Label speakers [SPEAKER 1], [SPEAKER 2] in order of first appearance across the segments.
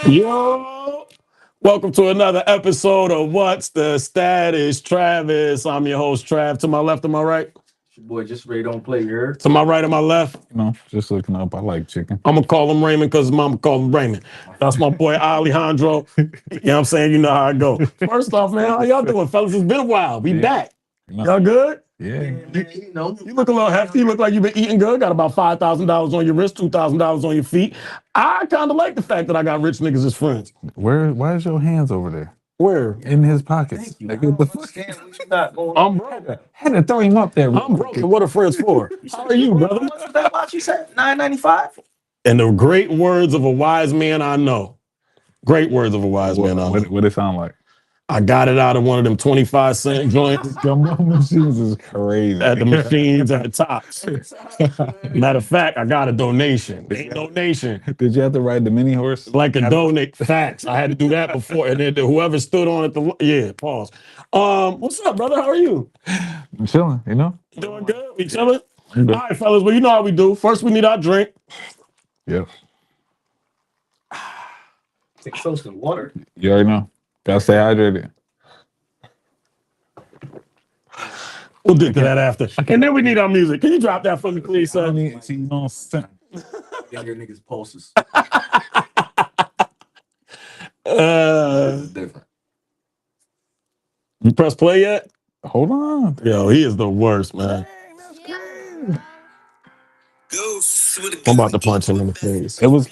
[SPEAKER 1] Yo, welcome to another episode of What's the Status, Travis. I'm your host, Trav. To my left, or my right?
[SPEAKER 2] Your boy just ready don't play here.
[SPEAKER 1] To my right, or my left?
[SPEAKER 3] Just looking up. I like chicken.
[SPEAKER 1] I'm gonna call him Raymond because his mama called him Raymond. That's my boy Alejandro. You know what I'm saying? You know how I go. First off, man, how y'all doing, fellas? It's been a while. We back. Y'all good?
[SPEAKER 3] Yeah.
[SPEAKER 1] You look a little hefty. You look like you've been eating good. Got about $5,000 on your wrist, $2,000 on your feet. I kind of like the fact that I got rich niggas as friends.
[SPEAKER 3] Why is your hands over there?
[SPEAKER 1] Where?
[SPEAKER 3] In his pockets.
[SPEAKER 2] Thank you.
[SPEAKER 3] Like, what the fuck?
[SPEAKER 1] I'm broke.
[SPEAKER 3] Had to throw him up there.
[SPEAKER 1] I'm broke. And what are friends for? How are you, brother?
[SPEAKER 2] What's that watch you said? $9.95?
[SPEAKER 1] And the great words of a wise man I know. Great words of a wise man I know.
[SPEAKER 3] What it sound like?
[SPEAKER 1] I got it out of one of them 25-cent joints
[SPEAKER 3] Gumbo machines is crazy.
[SPEAKER 1] at the machines at the tops. Matter of fact, I got a donation. Ain't donation.
[SPEAKER 3] Did you have to ride the mini horse?
[SPEAKER 1] Like a donate facts. I had to do that before. And then whoever stood on it, pause. What's up, brother? How are you?
[SPEAKER 3] I'm chilling, you know?
[SPEAKER 1] Doing good? We chilling? All right, fellas. Well, you know how we do. First, we need our drink.
[SPEAKER 3] Yeah.
[SPEAKER 2] Take toast and water.
[SPEAKER 3] You already know. Gotta stay hydrated.
[SPEAKER 1] We'll get to that after. And then we need our music. Can you drop that for me, please, sir?
[SPEAKER 3] Get
[SPEAKER 2] Your niggas pulses. Different.
[SPEAKER 1] You press play yet?
[SPEAKER 3] Hold on.
[SPEAKER 1] Yo, he is the worst, man. I'm about to punch him in the face.
[SPEAKER 3] It was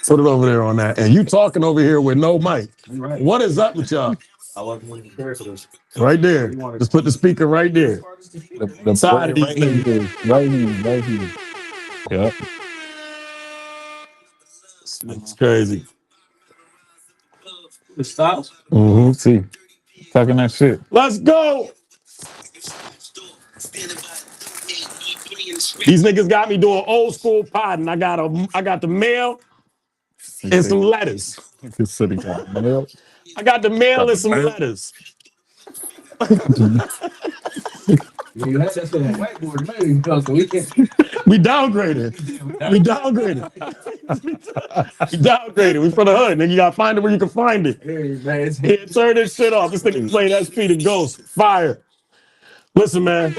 [SPEAKER 1] Put it over there on that. And you talking over here with no mic.
[SPEAKER 2] Right.
[SPEAKER 1] What is up with y'all?
[SPEAKER 2] I wasn't even prepared for this.
[SPEAKER 1] Right there. Just put the speaker right there.
[SPEAKER 3] the
[SPEAKER 1] Side of these
[SPEAKER 3] right here. Right here. Yep.
[SPEAKER 1] It's crazy.
[SPEAKER 2] The styles?
[SPEAKER 1] Mm-hmm.
[SPEAKER 3] See. Talking that shit.
[SPEAKER 1] Let's go. These niggas got me doing old school potting. I got the mail and some letters.
[SPEAKER 3] This city got mail.
[SPEAKER 1] I got the mail and some letters.
[SPEAKER 2] You had that on whiteboard, man. Because we can't.
[SPEAKER 1] We downgraded. We downgraded. We downgraded. We from the hood. Nigga, you gotta find it where you can find it.
[SPEAKER 2] Hey, man.
[SPEAKER 1] Yeah, turn this shit off. This nigga playing SP the Ghost. Fire. Listen, man.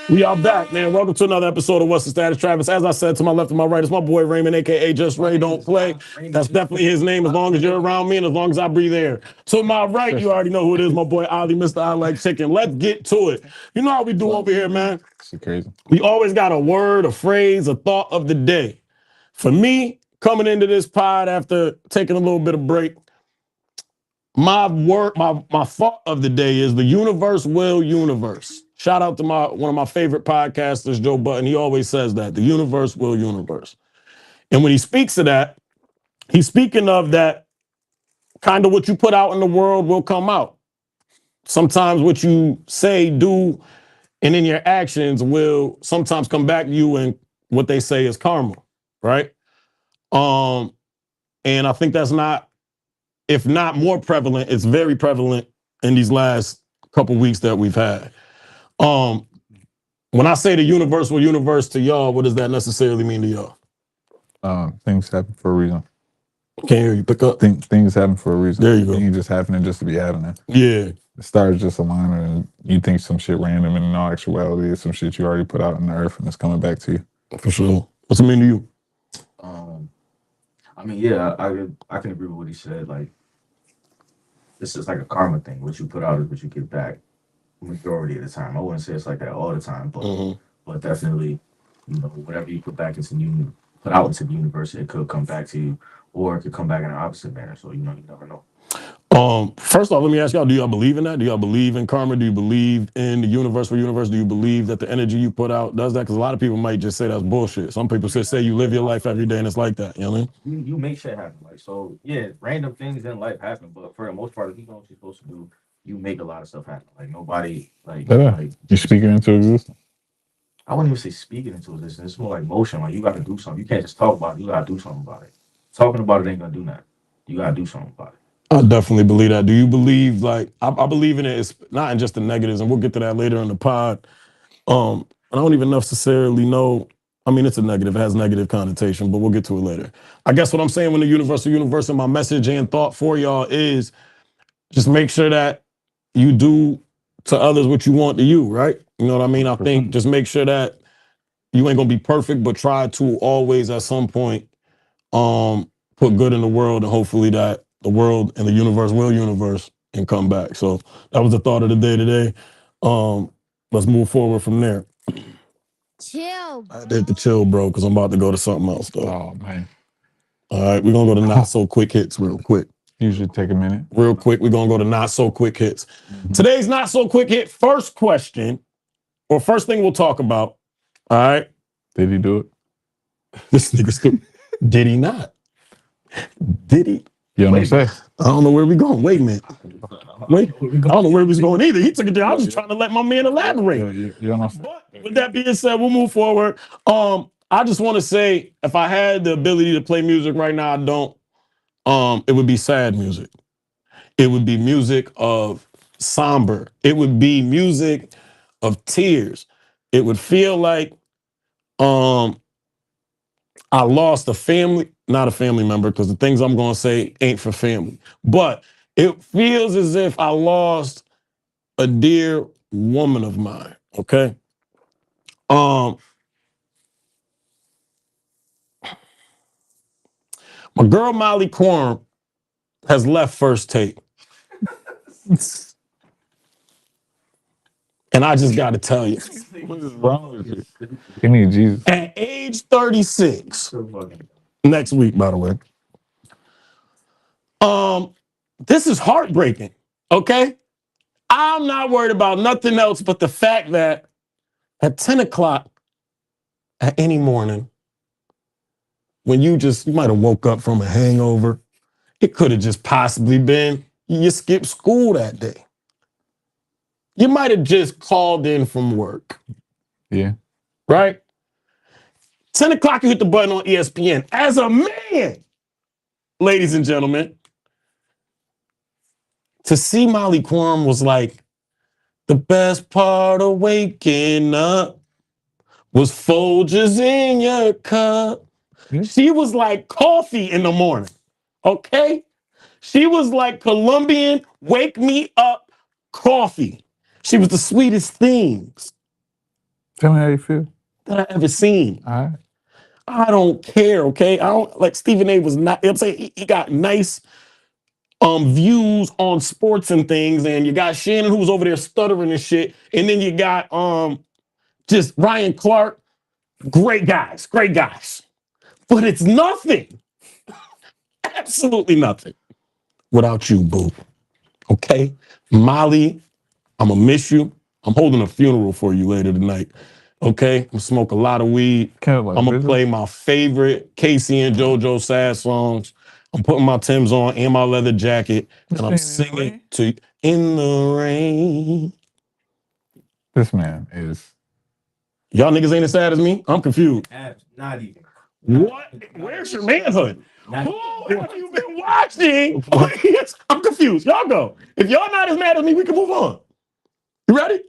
[SPEAKER 1] We are back, man. Welcome to another episode of What's the Status, Travis. As I said, to my left and my right, it's my boy Raymond, a.k.a. Just Ray Don't Play. That's definitely his name as long as you're around me and as long as I breathe air. To my right, you already know who it is, my boy Ali, Mr. I Like Chicken. Let's get to it. You know how we do over here, man.
[SPEAKER 3] Shit crazy.
[SPEAKER 1] We always got a word, a phrase, a thought of the day. For me, coming into this pod after taking a little bit of break, my thought of the day is the universe will universe. Shout out to one of my favorite podcasters, Joe Button. He always says that the universe will universe. And when he speaks of that, he's speaking of that kind of what you put out in the world will come out. Sometimes what you say, do, and in your actions will sometimes come back to you and what they say is karma, right? And I think that's not, if not more prevalent, it's very prevalent in these last couple weeks that we've had. When I say the universe will universe to y'all, what does that necessarily mean to y'all?
[SPEAKER 3] Things happen for a reason.
[SPEAKER 1] Can't hear you. Pick up.
[SPEAKER 3] Things happen for a reason.
[SPEAKER 1] There you go.
[SPEAKER 3] They ain't just happening just to be happening.
[SPEAKER 1] Yeah.
[SPEAKER 3] The stars just align and you think some shit random and in all actuality it's some shit you already put out in the earth and it's coming back to you.
[SPEAKER 1] For sure. What's it mean to you?
[SPEAKER 2] I mean, yeah, I can agree with what he said. Like, this is like a karma thing. What you put out is what you get back. Majority of the time, I wouldn't say it's like that all the time, but definitely, you know, whatever you put back into put out into the universe, it could come back to you, or it could come back in an opposite manner. So you know, you never know.
[SPEAKER 1] First off, let me ask y'all: do y'all believe in that? Do y'all believe in karma? Do you believe in the universe for universe? Do you believe that the energy you put out does that? Because a lot of people might just say that's bullshit. Some people say you live your life every day and it's like that. You know what I mean?
[SPEAKER 2] You make shit happen. Like, so, yeah, random things in life happen, but for the most part, if you know what you're supposed to do, you make a lot of stuff happen. Like, nobody, like
[SPEAKER 3] You speaking into existence.
[SPEAKER 2] I wouldn't even say speaking into existence. It's more like motion. Like, you got to do something. You can't just talk about it. You got to do something about it. Talking about it ain't gonna do nothing. You got to do something about it.
[SPEAKER 1] I definitely believe that. Do you believe, like, I believe in it, it's not in just the negatives, and we'll get to that later in the pod. I don't even necessarily know. I mean, it's a negative. It has negative connotation, but we'll get to it later. I guess what I'm saying when the universal universe and my message and thought for y'all is just make sure that you do to others what you want to you, right? You know what I mean? I think just make sure that you ain't gonna be perfect, but try to always at some point put good in the world, and hopefully that the world and the universe will universe and come back. So that was the thought of the day today. Let's move forward from there.
[SPEAKER 4] Chill,
[SPEAKER 1] I had to hit the chill, bro, because I'm about to go to something else, though.
[SPEAKER 3] Oh man.
[SPEAKER 1] All right, we're gonna go to not so quick hits real quick.
[SPEAKER 3] Usually take a minute.
[SPEAKER 1] Real quick, we're gonna go to not so quick hits. Today's not so quick hit. First question, or first thing we'll talk about. All right.
[SPEAKER 3] Did he do it?
[SPEAKER 1] This nigga stupid. Did he not? Did he?
[SPEAKER 3] You know what I'm saying?
[SPEAKER 1] I don't know where we going. Wait a minute. Wait, I don't know where we was going either. He took it down. I was just trying to let my man elaborate.
[SPEAKER 3] You know what I'm saying?
[SPEAKER 1] But with that being said, we'll move forward. I just want to say, if I had the ability to play music right now, I don't. It would be sad music. It would be music of somber. It would be music of tears. It would feel like I lost a family, not a family member, because the things I'm going to say ain't for family. But it feels as if I lost a dear woman of mine, okay? My girl Molly Quorum has left First Take. And I just got to tell you,
[SPEAKER 3] What is wrong with you? You need Jesus.
[SPEAKER 1] at age 36, next week, by the way, this is heartbreaking, okay? I'm not worried about nothing else but the fact that at 10 o'clock at any morning, when you might have woke up from a hangover, it could have just possibly been you skipped school that day. You might have just called in from work.
[SPEAKER 3] Yeah.
[SPEAKER 1] Right? 10 o'clock, you hit the button on ESPN. As a man, ladies and gentlemen, to see Molly Quorum was like, the best part of waking up was Folgers in your cup.
[SPEAKER 3] Yeah.
[SPEAKER 1] She was like coffee in the morning, okay? She was like Colombian wake me up coffee. She was the sweetest things
[SPEAKER 3] Tell me how you feel.
[SPEAKER 1] that I ever seen.
[SPEAKER 3] All right.
[SPEAKER 1] I don't care, okay? I don't like Stephen A was not, you know what I'm saying? He got nice views on sports and things, and you got Shannon who was over there stuttering and shit, and then you got just Ryan Clark, great guys. But it's nothing. Absolutely nothing without you, boo. Okay? Molly, I'm gonna miss you. I'm holding a funeral for you later tonight. Okay? I'm gonna smoke a lot of weed. I'm gonna play my favorite Casey and JoJo sad songs. I'm putting my Timbs on and my leather jacket, and I'm singing to you in the rain.
[SPEAKER 3] This man is.
[SPEAKER 1] Y'all niggas ain't as sad as me? I'm confused.
[SPEAKER 2] Not even.
[SPEAKER 1] What? Where's your manhood? Who have you been watching? I'm confused. Y'all go. If y'all not as mad as me, we can move on. You ready?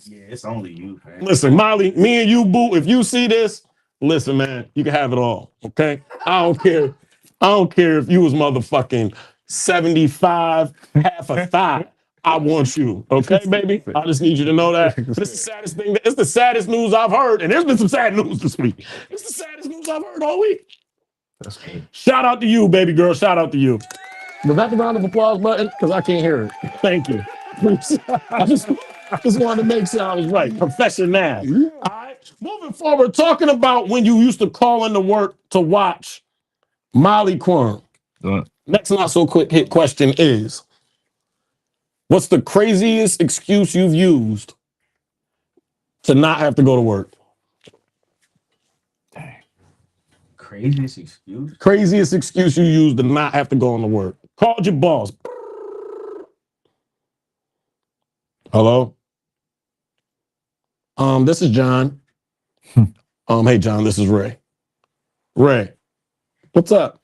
[SPEAKER 2] Yeah, it's only you, man.
[SPEAKER 1] Listen, Molly, me and you, boo, if you see this, listen, man, you can have it all, okay? I don't care. I don't care if you was motherfucking 75, half a thigh. I want you, okay, baby? I just need you to know that. It's the saddest thing. It's the saddest news I've heard, and there's been some sad news this week. It's the saddest news I've heard all week.
[SPEAKER 3] That's good.
[SPEAKER 1] Shout out to you, baby girl. Shout out to you. Was that the round of applause button? Because I can't hear it. Thank you. I just wanted to make sure I was right. Profession now. All right. Moving forward, talking about when you used to call into work to watch Molly Quorum. Next not so quick hit question is, what's the craziest excuse you've used to not have to go to work?
[SPEAKER 2] Craziest excuse?
[SPEAKER 1] Craziest excuse you used to not have to go into work. Called your boss. Hello? This is John. Hey John, this is Ray. Ray, what's up?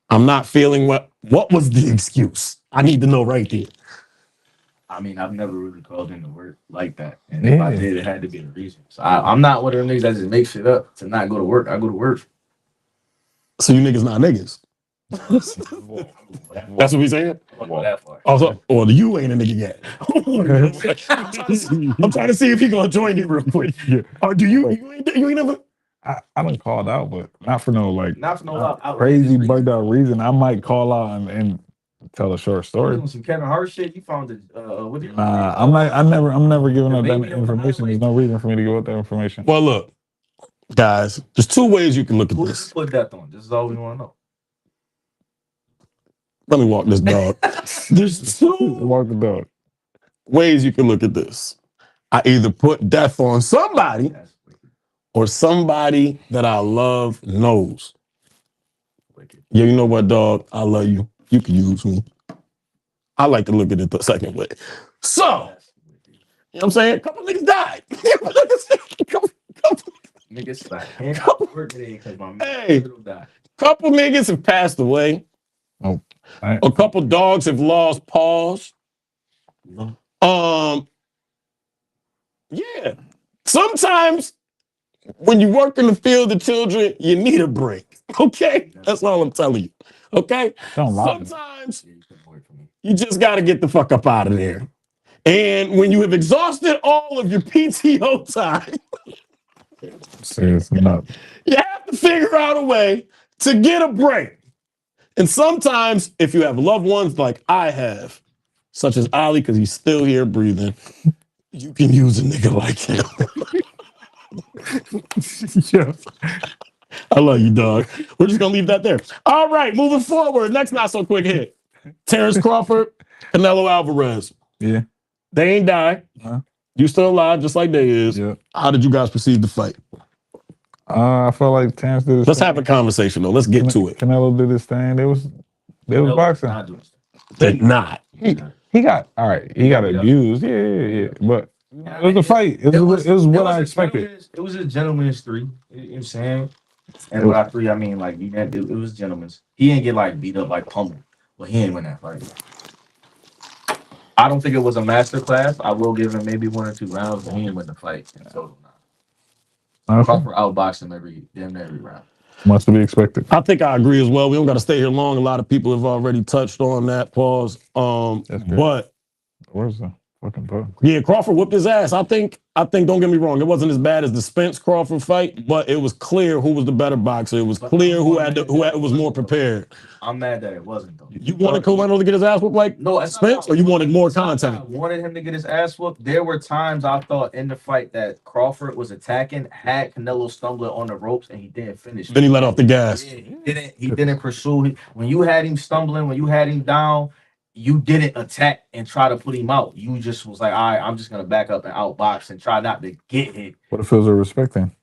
[SPEAKER 1] I'm not feeling well. What was the excuse? I need to know right there.
[SPEAKER 2] I mean, I've never really called into work like that, and if I did, it had to be a reason. So I'm not one of them niggas that just make shit up to not go to work. I go to work.
[SPEAKER 1] So you niggas not niggas. That's what we saying. Also, or you ain't a nigga yet. I'm trying to see if he gonna join you real quick.
[SPEAKER 3] Yeah.
[SPEAKER 1] Or do you ain't never?
[SPEAKER 3] I done called out, but not for no like
[SPEAKER 2] Not for no
[SPEAKER 3] crazy bugged out reason. I might call out and tell a short story.
[SPEAKER 2] Doing some Kevin Hart shit. You found it. What
[SPEAKER 3] I'm never giving up that
[SPEAKER 2] baby on the
[SPEAKER 3] information. There's no reason for me to give up that information.
[SPEAKER 1] Well, look, guys, there's two ways you can look at
[SPEAKER 2] Who
[SPEAKER 1] this.
[SPEAKER 2] put that on? This is all we want to know.
[SPEAKER 1] Let me walk this dog. There's two
[SPEAKER 3] Walk the dog.
[SPEAKER 1] ways you can look at this. I either put death on somebody
[SPEAKER 2] That's wicked.
[SPEAKER 1] or somebody that I love knows.
[SPEAKER 2] Wicked.
[SPEAKER 1] Yeah, you know what, dog? I love you. You can use me. I like to look at it the second way. So,
[SPEAKER 2] That's wicked.
[SPEAKER 1] you know what I'm saying? A couple niggas died.
[SPEAKER 2] Niggas like work today because my
[SPEAKER 1] Hey.
[SPEAKER 2] man died.
[SPEAKER 1] Couple niggas have passed away.
[SPEAKER 3] Oh,
[SPEAKER 1] A couple dogs have lost paws. Yeah. Sometimes when you work in the field of children, you need a break. Okay? That's all I'm telling you. Okay?
[SPEAKER 3] don't lie.
[SPEAKER 1] Sometimes
[SPEAKER 2] Yeah, you couldn't work for me.
[SPEAKER 1] you just got to get the fuck up out of there. And when you have exhausted all of your PTO time,
[SPEAKER 3] Seriously, no.
[SPEAKER 1] you have to figure out a way to get a break. And sometimes, if you have loved ones like I have, such as Ali, because he's still here breathing, you can use a nigga like him.
[SPEAKER 3] Yeah.
[SPEAKER 1] I love you, dog. We're just gonna leave that there. All right, moving forward. Next, not so quick hit. Terrence Crawford, Canelo Alvarez.
[SPEAKER 3] Yeah.
[SPEAKER 1] They ain't died.
[SPEAKER 3] Huh?
[SPEAKER 1] You still alive, just like they is.
[SPEAKER 3] Yeah.
[SPEAKER 1] How did you guys perceive the fight?
[SPEAKER 3] I felt like Terrence did his
[SPEAKER 1] Let's
[SPEAKER 3] thing.
[SPEAKER 1] have a conversation though. Let's get to it.
[SPEAKER 3] Canelo did his thing. They was boxing.
[SPEAKER 2] Not doing stuff.
[SPEAKER 1] They're not.
[SPEAKER 3] He got all right. He got abused. Yeah. But it was a fight. It was what I expected.
[SPEAKER 2] It was a gentleman's three. You know what I'm saying? And by three, I mean like it was gentleman's. He didn't get like beat up like pummeled, but he ain't win that fight. I don't think it was a master class. I will give him maybe 1 or 2 rounds, but he didn't win the fight in total.
[SPEAKER 3] Okay.
[SPEAKER 2] Crawford outboxed him every round.
[SPEAKER 3] Must be expected.
[SPEAKER 1] I think I agree as well. We don't got to stay here long. A lot of people have already touched on that. Pause.
[SPEAKER 3] That's good.
[SPEAKER 1] But
[SPEAKER 3] Where's the fucking ball?
[SPEAKER 1] yeah, Crawford whooped his ass. I think. Don't get me wrong. It wasn't as bad as the Spence Crawford fight, but it was clear who was the better boxer. It was clear who was more prepared.
[SPEAKER 2] I'm mad that it wasn't though.
[SPEAKER 1] You wanted Canelo to get his ass whooped like Spence, or you wanted more contact?
[SPEAKER 2] I wanted him to get his ass whooped. There were times I thought in the fight that Crawford was attacking, had Canelo stumbling on the ropes, and he didn't finish.
[SPEAKER 1] Then he let off the gas.
[SPEAKER 2] Yeah, he didn't pursue. When you had him stumbling, when you had him down, you didn't attack and try to put him out. You just was like, all right, I'm just gonna back up and outbox and try not to get hit.
[SPEAKER 3] What if it was a respect thing?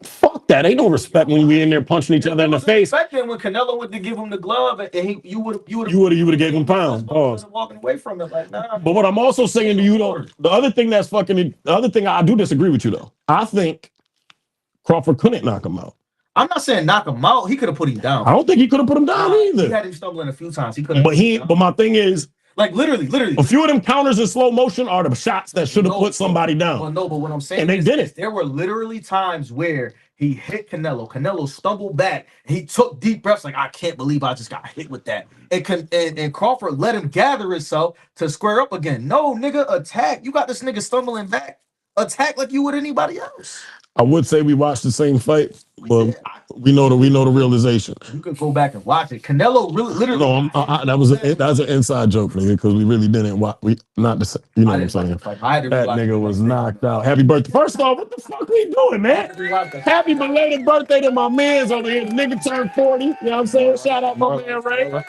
[SPEAKER 1] Fuck that. Ain't no respect when we in there punching each other in the face.
[SPEAKER 2] Respect him when Canelo went to give him the glove and you would
[SPEAKER 1] have gave him pounds. Pause.
[SPEAKER 2] Walking away from it like nah.
[SPEAKER 1] But what I'm also saying to you though, the other thing I do disagree with you though. I think Crawford couldn't knock him out.
[SPEAKER 2] I'm not saying knock him out. He could have put him down.
[SPEAKER 1] I don't think he could have put him down either.
[SPEAKER 2] He had him stumbling a few times. He could.
[SPEAKER 1] But my thing is,
[SPEAKER 2] like literally,
[SPEAKER 1] a few of them counters in slow motion are the shots that should have put somebody down.
[SPEAKER 2] Well, no, but what I'm saying
[SPEAKER 1] and they didn't.
[SPEAKER 2] There were literally times where he hit Canelo. Canelo stumbled back. And he took deep breaths, like I can't believe I just got hit with that. And Crawford let him gather himself to square up again. No, nigga, attack. You got this nigga stumbling back. Attack like you would anybody else.
[SPEAKER 1] I would say we watched the same fight, but we know the realization.
[SPEAKER 2] You could go back and watch it. Canelo literally.
[SPEAKER 1] No, that was an inside joke, nigga, because we really didn't watch. You know what I'm saying? That nigga was knocked out. Happy birthday! First off, what the fuck we doing, man? Happy belated birthday to my man's over here. The nigga turned 40. You know what I'm saying? Shout out my man Ray.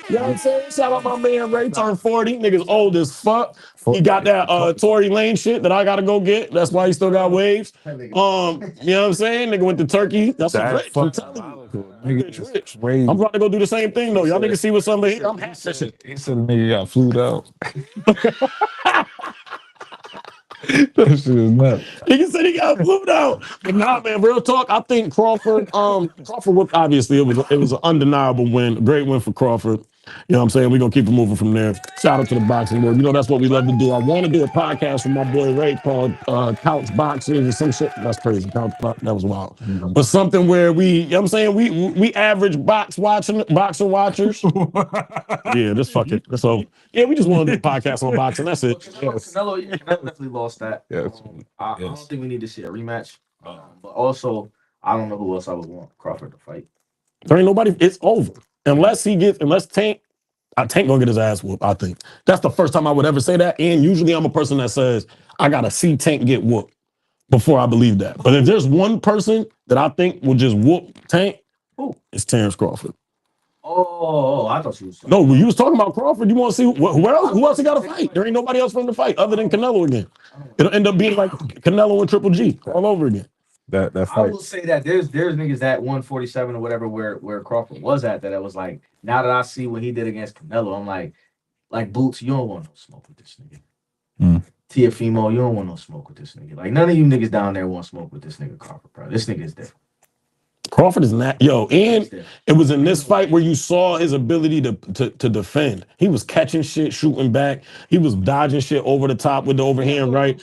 [SPEAKER 1] You know what I'm saying? Shout out my man Ray, turned 40. Nigga's old as fuck. He got that Tory Lane shit that I gotta go get. That's why he still got waves. You know what I'm saying? Nigga went to Turkey. That's rich. I'm telling you. Nigga rich. I'm about to go do the same thing though. Y'all niggas see what's under here. I'm happy.
[SPEAKER 3] He said the nigga got flued out. That shit is nuts.
[SPEAKER 1] Nigga said he got flued out. But nah, man, real talk. I think Crawford, obviously it was an undeniable win, a great win for Crawford. You know what I'm saying? We're gonna keep it moving from there. Shout out to the boxing world. You know, that's what we love to do. I want to do a podcast with my boy Ray called Couch Boxers or some shit. That's crazy. That was wild. But something where you know what I'm saying? We average boxer watchers. Yeah, this fucking so yeah, we just want to do a podcast on boxing. That's it.
[SPEAKER 2] Canelo definitely lost that.
[SPEAKER 3] Yes.
[SPEAKER 2] I don't think we need to see a rematch. But also, I don't know who else I would want Crawford to fight.
[SPEAKER 1] There ain't nobody. It's over unless Tank. Tank gonna get his ass whooped. I think that's the first time I would ever say that. And usually I'm a person that says I gotta see Tank get whooped before I believe that. But if there's one person that I think will just whoop Tank, it's Terrence Crawford.
[SPEAKER 2] Oh, I thought you was.
[SPEAKER 1] No, when you was talking about Crawford, you want to see who else he got to fight? There ain't nobody else for him to fight other than Canelo again. It'll end up being like Canelo and Triple G all over again.
[SPEAKER 3] That
[SPEAKER 2] I
[SPEAKER 3] fight.
[SPEAKER 2] will say that there's niggas at 147 or whatever where Crawford was at that I was like, now that I see what he did against Canelo, I'm like Boots, you don't want no smoke with this nigga. Tiafimo, you don't want no smoke with this nigga. Like none of you niggas down there want smoke with this nigga Crawford, bro. This nigga is different.
[SPEAKER 1] Crawford is not and it was in this fight where you saw his ability to defend. He was catching shit, shooting back. He was dodging shit over the top with the overhand right.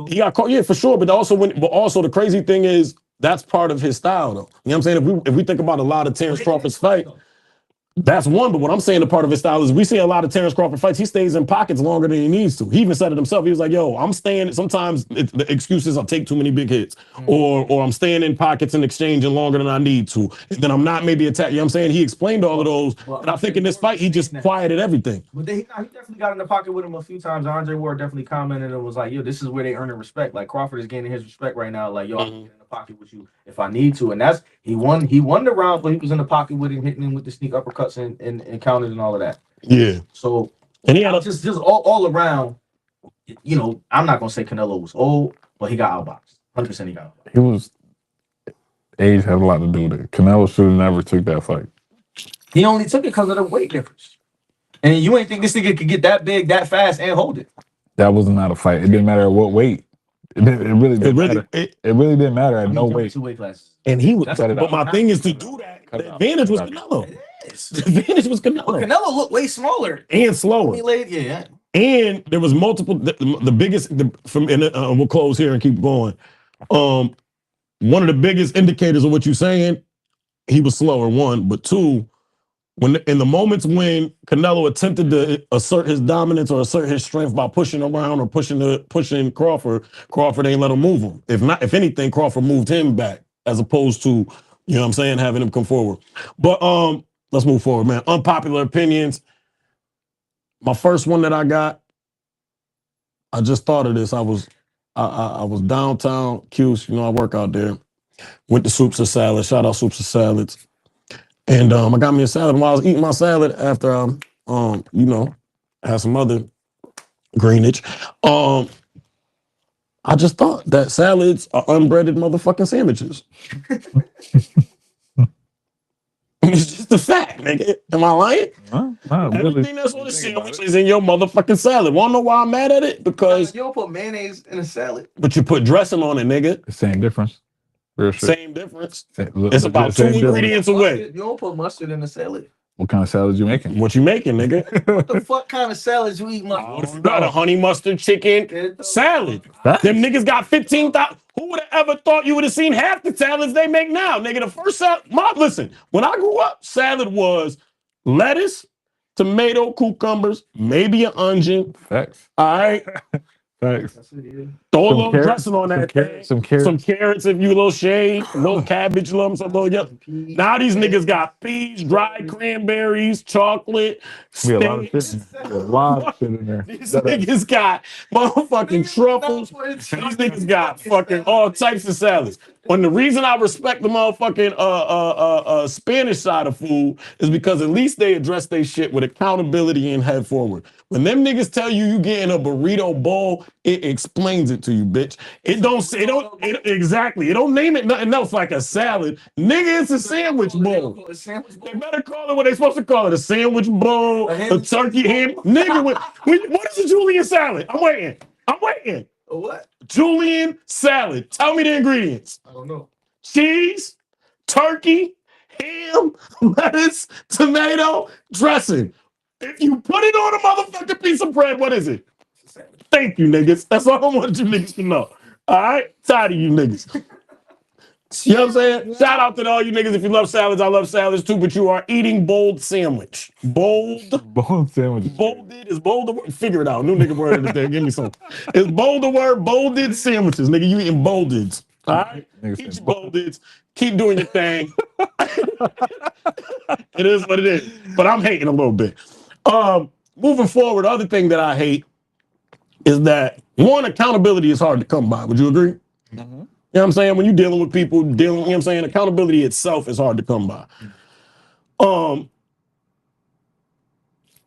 [SPEAKER 1] He got caught, yeah, for sure. But also the crazy thing is that's part of his style, though. You know what I'm saying? If we think about a lot of Terrence Crawford's fight, that's one. But what I'm saying, the part of his style is we see a lot of Terrence Crawford fights. He stays in pockets longer than he needs to. He even said it himself. He was like, "Yo, I'm staying." Sometimes the excuse is I'll take too many big hits, or I'm staying in pockets and exchanging longer than I need to. And then I'm not maybe attacking. You know what I'm saying? He explained all of those. And I think in this fight, he just quieted everything.
[SPEAKER 2] But he definitely got in the pocket with him a few times. Andre Ward definitely commented and was like, "Yo, this is where they earning respect. Like Crawford is gaining his respect right now. Like, yo, I can get in the pocket with you if I need to." And that's he won the round, but he was in the pocket with him, hitting him with the sneak uppercuts and counters and all of that.
[SPEAKER 1] Yeah.
[SPEAKER 2] So
[SPEAKER 1] and he had
[SPEAKER 2] just all around. You know, I'm not gonna say Canelo was old, but he got outboxed. 100% he got outboxed.
[SPEAKER 3] He was. Age had a lot to do with it. Canelo should have never took that fight.
[SPEAKER 2] He only took it because of the weight difference. And you ain't think this nigga could get that big, that fast, and hold it.
[SPEAKER 3] That was not a fight. It didn't matter what weight. It really didn't matter. It really didn't matter at no weight.
[SPEAKER 2] 2 weight classes.
[SPEAKER 1] And he was. But my thing is to do that. The advantage was Canelo. The advantage was Canelo.
[SPEAKER 2] But Canelo looked way smaller
[SPEAKER 1] and slower.
[SPEAKER 2] Yeah.
[SPEAKER 1] And there was multiple. The biggest we'll close here and keep going. One of the biggest indicators of what you're saying, he was slower. One, but two, when in the moments when Canelo attempted to assert his dominance or assert his strength by pushing around or pushing Crawford ain't let him move him. If anything, Crawford moved him back as opposed to, you know what I'm saying, having him come forward. But let's move forward, man. Unpopular opinions. My first one that I got, I just thought of this. I was downtown, Cuse, you know, I work out there. Went to Soups and Salad. Shout out Soups and Salads. And I got me a salad. And while I was eating my salad after you know, had some other greenage, I just thought that salads are unbreaded motherfucking sandwiches. It's just a fact, nigga. Am I lying? Everything that's on the sandwich is in your motherfucking salad. Wanna know why I'm mad at it? Because
[SPEAKER 2] you don't put mayonnaise in a salad.
[SPEAKER 1] But you put dressing on it, nigga.
[SPEAKER 3] The same difference.
[SPEAKER 1] Same difference. It's about 2 ingredients away.
[SPEAKER 2] You don't put mustard in a salad.
[SPEAKER 3] What kind of salad you making?
[SPEAKER 1] What you making, nigga?
[SPEAKER 2] What the fuck kind of salad you eat?
[SPEAKER 1] What if you got a honey mustard chicken salad? Them niggas got 15,000. Who would have ever thought you would have seen half the salads they make now, nigga? The first salad, listen, when I grew up, salad was lettuce, tomato, cucumbers, maybe an onion.
[SPEAKER 3] Facts.
[SPEAKER 1] All right.
[SPEAKER 3] Thanks.
[SPEAKER 1] Throw a little dressing on that thing.
[SPEAKER 3] Some carrots
[SPEAKER 1] if you a little shade, a little cabbage lumps, a little Now these niggas got peas, dried cranberries, chocolate,
[SPEAKER 3] a lot of shit in there.
[SPEAKER 1] These niggas got motherfucking truffles. These niggas got fucking all types of salads. When the reason I respect the motherfucking Spanish side of food is because at least they address their shit with accountability and head forward. When them niggas tell you getting a burrito bowl, it explains it to you, bitch. It don't name it nothing else like a salad. Nigga, it's a sandwich bowl. They better call it what they supposed to call it. A sandwich bowl, a turkey ham. Nigga, what is a Julian salad? I'm waiting.
[SPEAKER 2] A what?
[SPEAKER 1] Julian salad. Tell me the ingredients.
[SPEAKER 2] I don't know.
[SPEAKER 1] Cheese, turkey, ham, lettuce, tomato, dressing. If you put it on a motherfucking piece of bread, what is it? Thank you, niggas. That's all I want you niggas to know. All right? Tired of you niggas. You know what I'm saying? Shout out to all you niggas. If you love salads, I love salads too, but you are eating bold sandwich.
[SPEAKER 3] Bone sandwich.
[SPEAKER 1] Bolded is bold the word. Figure it out. New nigga word in the thing. Give me some. It's bold the word. Bolded sandwiches. Nigga, you eating boldeds. All right? Eat your boldeds. Keep doing your thing. It is what it is. But I'm hating a little bit. Moving forward, the other thing that I hate is that one, accountability is hard to come by. Would you agree? Mm-hmm. You know what I'm saying? When you're dealing with people, you know what I'm saying? Accountability itself is hard to come by.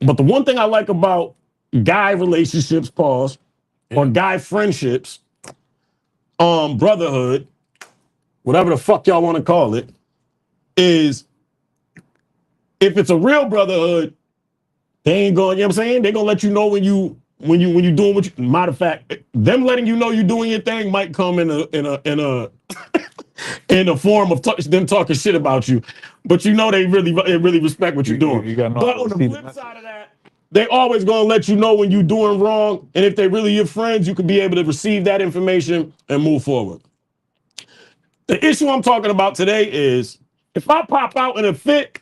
[SPEAKER 1] But the one thing I like about guy relationships, or guy friendships, brotherhood, whatever the fuck y'all want to call it, is if it's a real brotherhood, they ain't going, you know what I'm saying? They're gonna let you know when you doing what you, matter of fact, them letting you know you're doing your thing might come in a in the form of them talking shit about you, but you know they really respect what you're doing. But on the flip side of that, they always gonna let you know when you're doing wrong, and if they really your friends, you could be able to receive that information and move forward. The issue I'm talking about today is if I pop out in a fit,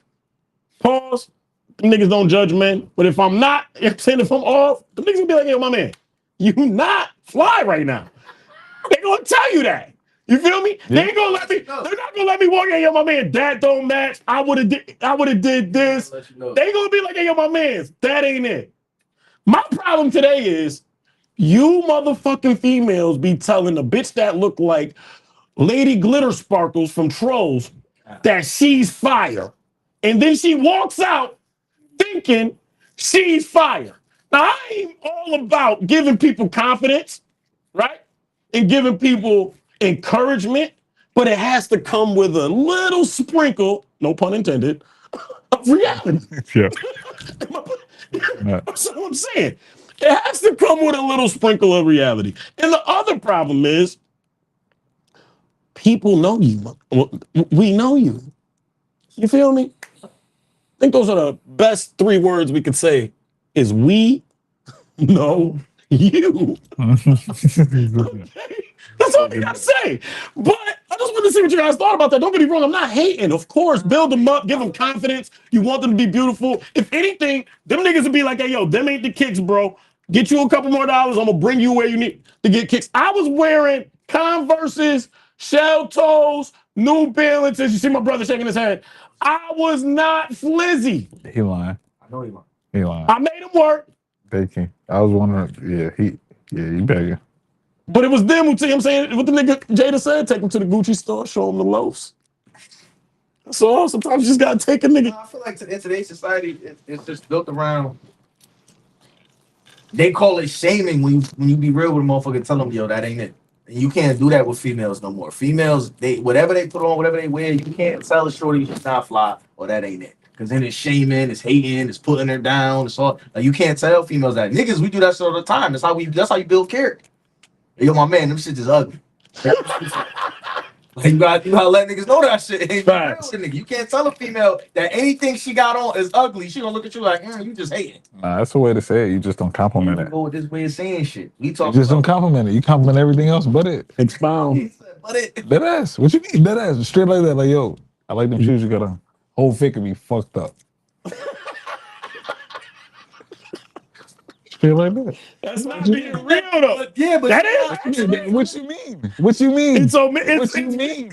[SPEAKER 1] pause, them niggas don't judge men, but if I'm not, you know what I'm saying, if I'm off, the niggas gonna be like, yo, my man, you not fly right now. They gonna tell you that. You feel me? Yeah. They ain't gonna let me. They're not gonna let me walk in. Yo, my man, that don't match. I would have did this. They gonna be like, hey, yo, my man, that ain't it. My problem today is you motherfucking females be telling the bitch that look like Lady Glitter Sparkles from Trolls that she's fire, and then she walks out thinking she's fire. Now I'm all about giving people confidence, right? And giving people encouragement, but it has to come with a little sprinkle, no pun intended, of reality.
[SPEAKER 3] Yeah.
[SPEAKER 1] That's what I'm saying. It has to come with a little sprinkle of reality. And the other problem is, people know you. We know you. You feel me? I think those are the best 3 words we could say is we know you. Okay. That's all I gotta say. But I just wanted to see what you guys thought about that. Don't get me wrong, I'm not hating. Of course, build them up, give them confidence. You want them to be beautiful. If anything, them niggas would be like, hey, yo, them ain't the kicks, bro. Get you a couple more dollars. I'm gonna bring you where you need to get kicks. I was wearing Converses, shell toes, New Balances. You see my brother shaking his head. I was not flizzy.
[SPEAKER 3] He lying.
[SPEAKER 2] I know he lying.
[SPEAKER 3] He lying.
[SPEAKER 1] I made him work.
[SPEAKER 3] Baking. I was wondering, you begging.
[SPEAKER 1] But it was them who, you know what I'm saying, what the nigga Jada said, take him to the Gucci store, show him the loaves. So sometimes you just gotta take a nigga.
[SPEAKER 2] I feel like in today's society, it's just built around. They call it shaming when you be real with a motherfucker, tell them, yo, that ain't it. And you can't do that with females no more. Females, whatever they put on, whatever they wear, you can't tell a shorty she's not fly or that ain't it. Because then it's shaming, it's hating, it's putting her down. It's all like you can't tell females that. Niggas, we do that shit all the time. That's how you build character. Yo, my man, them shit is ugly. Like you gotta let niggas know that shit ain't real with a nigga. You can't tell a female that anything she got on is ugly. She gonna look at you like, you just hating.
[SPEAKER 3] Nah, that's the way to say it. You just don't compliment it.
[SPEAKER 2] Go with this way of saying shit. We talk.
[SPEAKER 3] You just don't compliment it. You compliment everything else but it.
[SPEAKER 1] Expound.
[SPEAKER 2] But it.
[SPEAKER 3] Dead ass. What you mean? Dead ass. Straight like that. Like, yo, I like them shoes you got on. Whole fit could be fucked up. Straight like that.
[SPEAKER 1] That's not being real though.
[SPEAKER 2] Yeah, but
[SPEAKER 1] that is.
[SPEAKER 3] What you mean? What you mean?
[SPEAKER 1] What you
[SPEAKER 3] mean?
[SPEAKER 1] What you mean?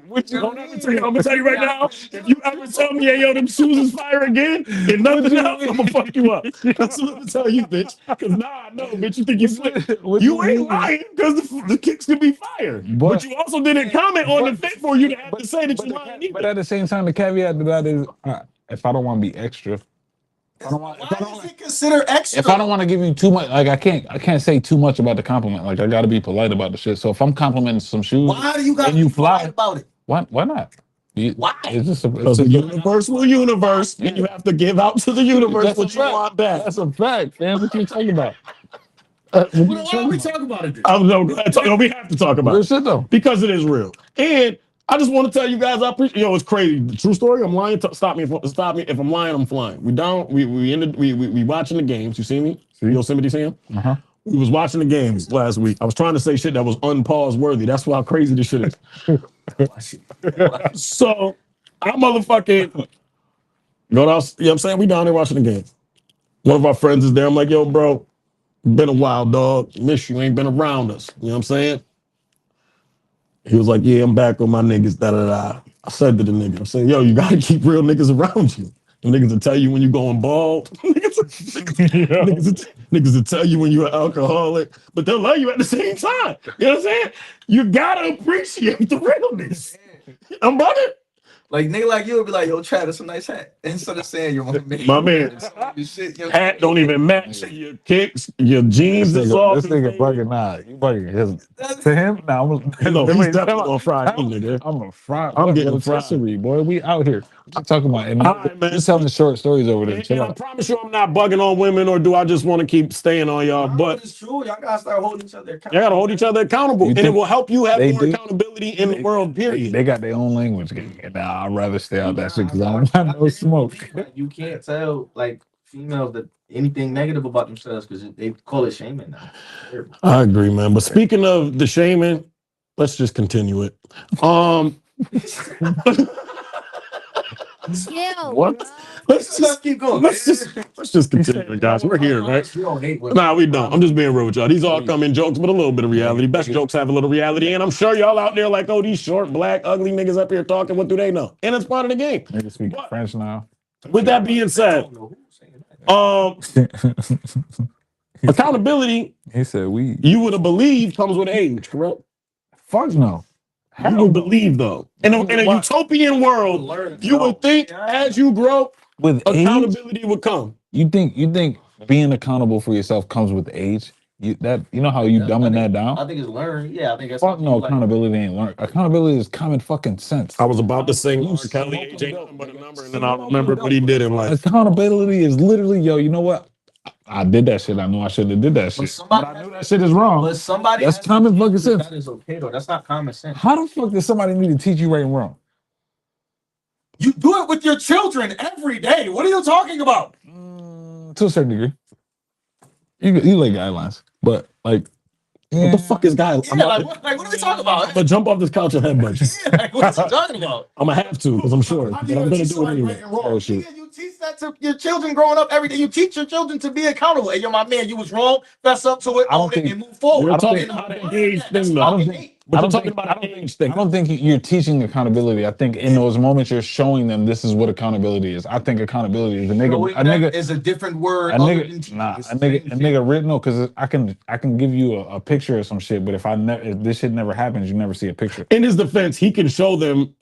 [SPEAKER 1] What you I'm gonna tell you right now. If you ever tell me, hey, yo, them shoes is fire again, and nothing else, I'm gonna fuck you up. That's what I'm gonna tell you, bitch. Because I know, bitch. You think you slick? You ain't lying because the kicks could be fire. But you also didn't comment on the fit for you to have to say that you lying either.
[SPEAKER 3] But at the same time, the caveat to that is, if I don't want to be extra.
[SPEAKER 2] Why is it considered extra?
[SPEAKER 3] If I don't want to give you too much, like I can't say too much about the compliment. Like I got to be polite about the shit. So if I'm complimenting some shoes,
[SPEAKER 2] why do you got
[SPEAKER 3] and you fly
[SPEAKER 2] about it?
[SPEAKER 3] Why not?
[SPEAKER 2] Why?
[SPEAKER 3] It's just
[SPEAKER 1] it's a universal universe, and you have to give out to the universe what you want back.
[SPEAKER 3] That's a fact, man. What you talking about?
[SPEAKER 2] Why don't we talk about it?
[SPEAKER 1] No, we have to talk about it.
[SPEAKER 3] Shit though,
[SPEAKER 1] because it is real. And I just want to tell you guys I appreciate. Yo, it's crazy. The true story. I'm lying. Stop me if I'm lying. I'm flying. We down. We ended. We watching the games. You see me?
[SPEAKER 3] See?
[SPEAKER 1] Yosemite Sam.
[SPEAKER 3] Uh-huh.
[SPEAKER 1] We was watching the games last week. I was trying to say shit that was unpause worthy. That's how crazy this shit is. So I motherfucking go down. You know what I'm saying? We down there watching the game. One of our friends is there. I'm like, yo, bro, been a while, dog. Miss you. Ain't been around us. You know what I'm saying? He was like, yeah, I'm back on my niggas. Da da da. I said to the nigga, I'm saying, yo, you gotta keep real niggas around you. Them niggas will tell you when you going bald. Niggas will tell you when you're an alcoholic, but they'll love you at the same time. You know what I'm saying? You gotta appreciate the realness. I'm bugging.
[SPEAKER 2] Like nigga like you would be like, yo, Chad, that's a nice hat. Instead of saying you're
[SPEAKER 1] my man.
[SPEAKER 2] Shit,
[SPEAKER 1] Hat don't even match your kicks, your jeans
[SPEAKER 3] This
[SPEAKER 1] is off.
[SPEAKER 3] nigga bugging nah. You bugging his to him? Nah,
[SPEAKER 1] He's definitely gonna fry me, nigga.
[SPEAKER 3] I'm a fry.
[SPEAKER 1] I'm getting fried.
[SPEAKER 3] Boy. We out here. What you talking about? And
[SPEAKER 1] right, man.
[SPEAKER 3] We're telling the short stories over there.
[SPEAKER 1] And I promise you I'm not bugging on women, or do I just want to keep staying on y'all? But
[SPEAKER 2] it's true. Y'all gotta start holding each other accountable.
[SPEAKER 1] Y'all gotta hold each other accountable, and it will help you have more accountability in the world, period.
[SPEAKER 3] They got their own language. Nah, I'd rather stay out that shit because I don't want no smoke.
[SPEAKER 2] You can't tell like females that anything negative about themselves because they call it shaming now.
[SPEAKER 1] I agree, man. But speaking of the shaming, let's just continue it. What? Let's just keep going. Let's just continue, guys. We're here, right? Nah, we don't. I'm just being real with y'all. These all come in jokes, but a little bit of reality. Best jokes have a little reality, and I'm sure y'all out there like, oh, these short, black, ugly niggas up here talking. What do they know? And it's part of the game.
[SPEAKER 3] Niggas speak French now.
[SPEAKER 1] With that being said, accountability.
[SPEAKER 3] He said we.
[SPEAKER 1] You would have believed comes with age, correct?
[SPEAKER 3] Fuck no.
[SPEAKER 1] You would believe though. In a utopian world, you would think as you grow,
[SPEAKER 3] with
[SPEAKER 1] accountability
[SPEAKER 3] age,
[SPEAKER 1] would come.
[SPEAKER 3] You think being accountable for yourself comes with age? You know how you dumbing that down?
[SPEAKER 2] I think it's learned. Yeah, I think that's
[SPEAKER 3] fuck no. Accountability ain't learned. Accountability is common fucking sense.
[SPEAKER 1] I was about to sing R. Kelly, age ain't nothing but a number, and then I remembered what he did in life.
[SPEAKER 3] Accountability is literally, yo, you know what? I did that shit. I know I shouldn't have did that shit. But I knew that shit is wrong.
[SPEAKER 2] But somebody
[SPEAKER 3] that's common fucking sense.
[SPEAKER 2] That is okay though. That's not common sense.
[SPEAKER 3] How the fuck does somebody need to teach you right and wrong?
[SPEAKER 2] You do it with your children every day. What are you talking about?
[SPEAKER 3] To a certain degree. You like guidelines, but like,
[SPEAKER 1] what the fuck is guidelines?
[SPEAKER 2] Yeah, what are we talking about?
[SPEAKER 1] I'm gonna jump off this couch and headbutt you.
[SPEAKER 2] Like, what are you talking about?
[SPEAKER 1] I'm gonna have to because I'm sure, but I'm gonna do it anyway.
[SPEAKER 2] Oh, shit. You teach that to your children growing up every day. You teach your children to be accountable. Hey, yo, my man, you was wrong. Fess up to it. And move forward.
[SPEAKER 1] We're talking about an age thing, though. But you're talking about an age thing.
[SPEAKER 3] I don't think you're teaching accountability. I think in those moments you're showing them this is what accountability is. I think accountability is a nigga
[SPEAKER 2] is a different word.
[SPEAKER 3] A nigga written no, because I can give you a picture of some shit, but if this shit never happens, you never see a picture.
[SPEAKER 1] In his defense, he can show them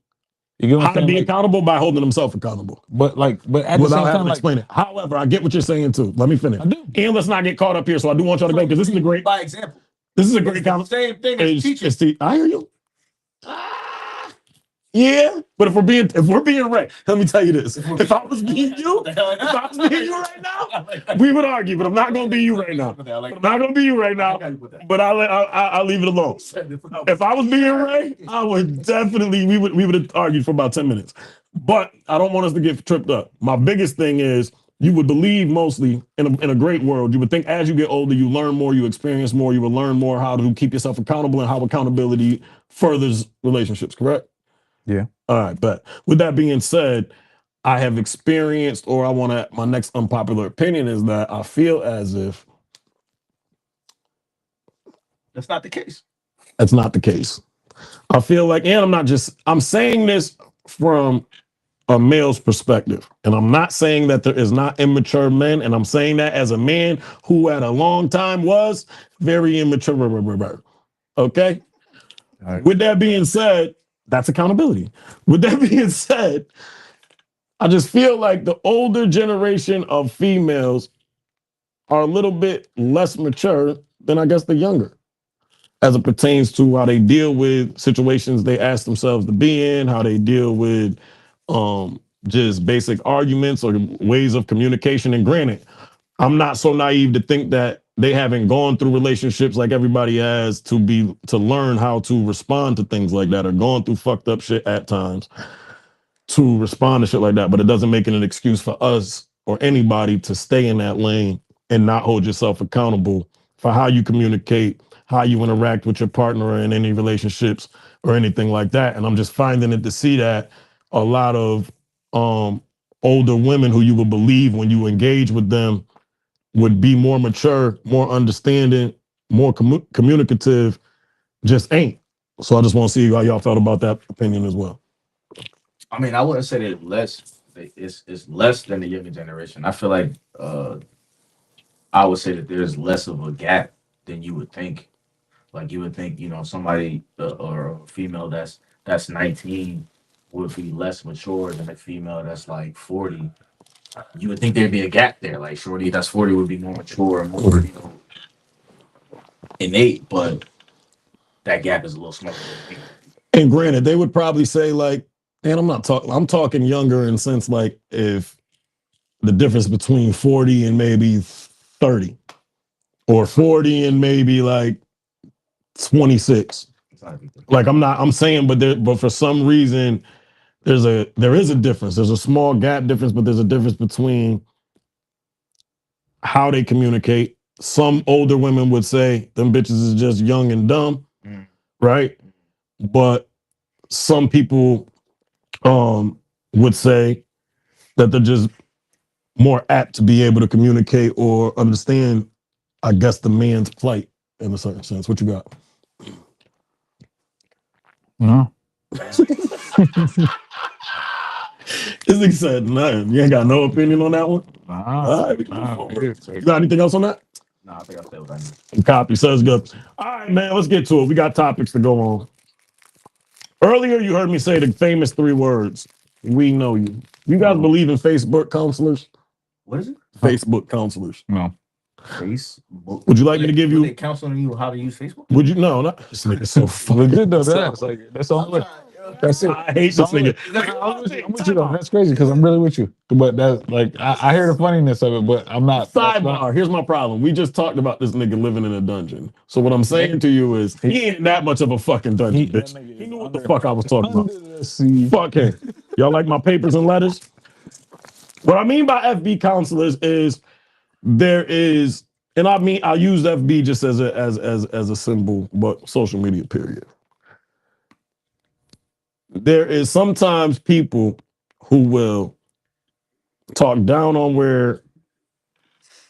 [SPEAKER 1] how to be accountable by holding himself accountable.
[SPEAKER 3] But at the same time,
[SPEAKER 1] explain it. However, I get what you're saying too. Let me finish. I do. And let's not get caught up here. So I do want y'all to go because this is a great
[SPEAKER 2] by example.
[SPEAKER 1] This is a great conversation.
[SPEAKER 2] Same thing as teaching.
[SPEAKER 1] I hear you. Yeah, but if we're being right, let me tell you this: if I was being you right now, we would argue. But I'm not going to be you right now. But I'll leave it alone. If I was being right, I would definitely we would have argued for about 10 minutes. But I don't want us to get tripped up. My biggest thing is you would believe mostly in a great world. You would think as you get older, you learn more, you experience more, you will learn more how to keep yourself accountable and how accountability furthers relationships. Correct?
[SPEAKER 3] Yeah.
[SPEAKER 1] All right, but with that being said, I have experienced, or I want to, my next unpopular opinion is that I feel as if
[SPEAKER 2] that's not the case.
[SPEAKER 1] That's not the case. I feel like, and I'm saying this from a male's perspective, and I'm not saying that there is not immature men, and I'm saying that as a man who at a long time was very immature. Okay? Right. With that being said, that's accountability. With that being said, I just feel like the older generation of females are a little bit less mature than I guess the younger, as it pertains to how they deal with situations they ask themselves to be in, how they deal with just basic arguments or ways of communication. And granted, I'm not so naive to think that they haven't gone through relationships like everybody has to learn how to respond to things like that, or gone through fucked up shit at times to respond to shit like that. But it doesn't make it an excuse for us or anybody to stay in that lane and not hold yourself accountable for how you communicate, how you interact with your partner or in any relationships or anything like that. And I'm just finding it to see that a lot of older women who you would believe when you engage with them would be more mature, more understanding, more communicative, just ain't. So I just want to see how y'all felt about that opinion as well.
[SPEAKER 2] I mean, I wouldn't say that it's less than the younger generation. I feel like I would say that there's less of a gap than you would think. Like you would think, somebody or a female that's 19 would be less mature than a female that's like 40. You would think there'd be a gap there. Like shorty that's 40 would be more mature, more innate, but that gap is a little smaller.
[SPEAKER 1] And granted, they would probably say like, and I'm talking younger in sense like if the difference between 40 and maybe 30, or 40 and maybe like 26. Like I'm saying, but for some reason there is a difference. There's a small gap difference, but there's a difference between how they communicate. Some older women would say them bitches is just young and dumb, right? But some people would say that they're just more apt to be able to communicate or understand, I guess, the man's plight in a certain sense. What you got?
[SPEAKER 3] No.
[SPEAKER 1] This nigga said nothing. You ain't got no opinion on that one? All right, you got anything else on that?
[SPEAKER 2] Nah, I think I said what I need.
[SPEAKER 1] Copy. Says good. All right, man, let's get to it. We got topics to go on. Earlier, you heard me say the famous 3 words. We know you. You guys believe in Facebook counselors?
[SPEAKER 2] What is it?
[SPEAKER 1] Facebook counselors.
[SPEAKER 3] No.
[SPEAKER 2] Facebook.
[SPEAKER 1] Would you like me to give you?
[SPEAKER 2] They counseling you how to use Facebook?
[SPEAKER 1] Would you? No, not this nigga. So
[SPEAKER 3] Legit though, that's like that's the only way. That's it.
[SPEAKER 1] I hate this nigga.
[SPEAKER 3] I'm with you though. That's crazy because I'm really with you. But that's like I hear the funniness of it, but I'm not.
[SPEAKER 1] Sidebar. Here's my problem. We just talked about this nigga living in a dungeon. So what I'm saying to you is he ain't that much of a fucking dungeon, bitch. He knew what the fuck I was talking about. Fuck him. Y'all like my papers and letters? What I mean by FB counselors is there is, and I mean I'll use FB just as a symbol, but social media period. There is sometimes people who will talk down on where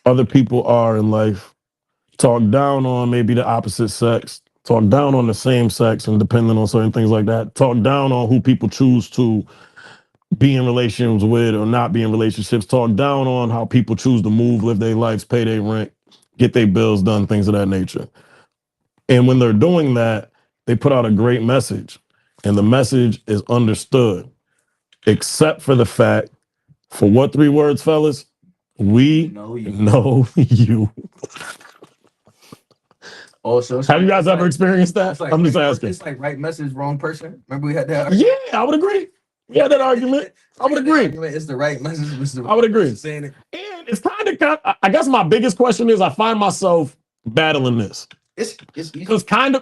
[SPEAKER 1] other people are in life, talk down on maybe the opposite sex, talk down on the same sex, and depending on certain things like that, talk down on who people choose to be in relationships with or not be in relationships, talk down on how people choose to move, live their lives, pay their rent, get their bills done, things of that nature. And when they're doing that, they put out a great message. And the message is understood, except for the fact, for what 3 words, fellas? We know you.
[SPEAKER 2] Oh, so
[SPEAKER 1] have you guys ever experienced that?
[SPEAKER 2] Like,
[SPEAKER 1] I'm just asking.
[SPEAKER 2] It's like right message, wrong person. Remember we had that?
[SPEAKER 1] Yeah, I would agree. We had that argument. I would agree.
[SPEAKER 2] It's the right message.
[SPEAKER 1] I would agree.
[SPEAKER 2] Saying it.
[SPEAKER 1] And it's kind of, I guess my biggest question is I find myself battling this.
[SPEAKER 2] It's
[SPEAKER 1] because I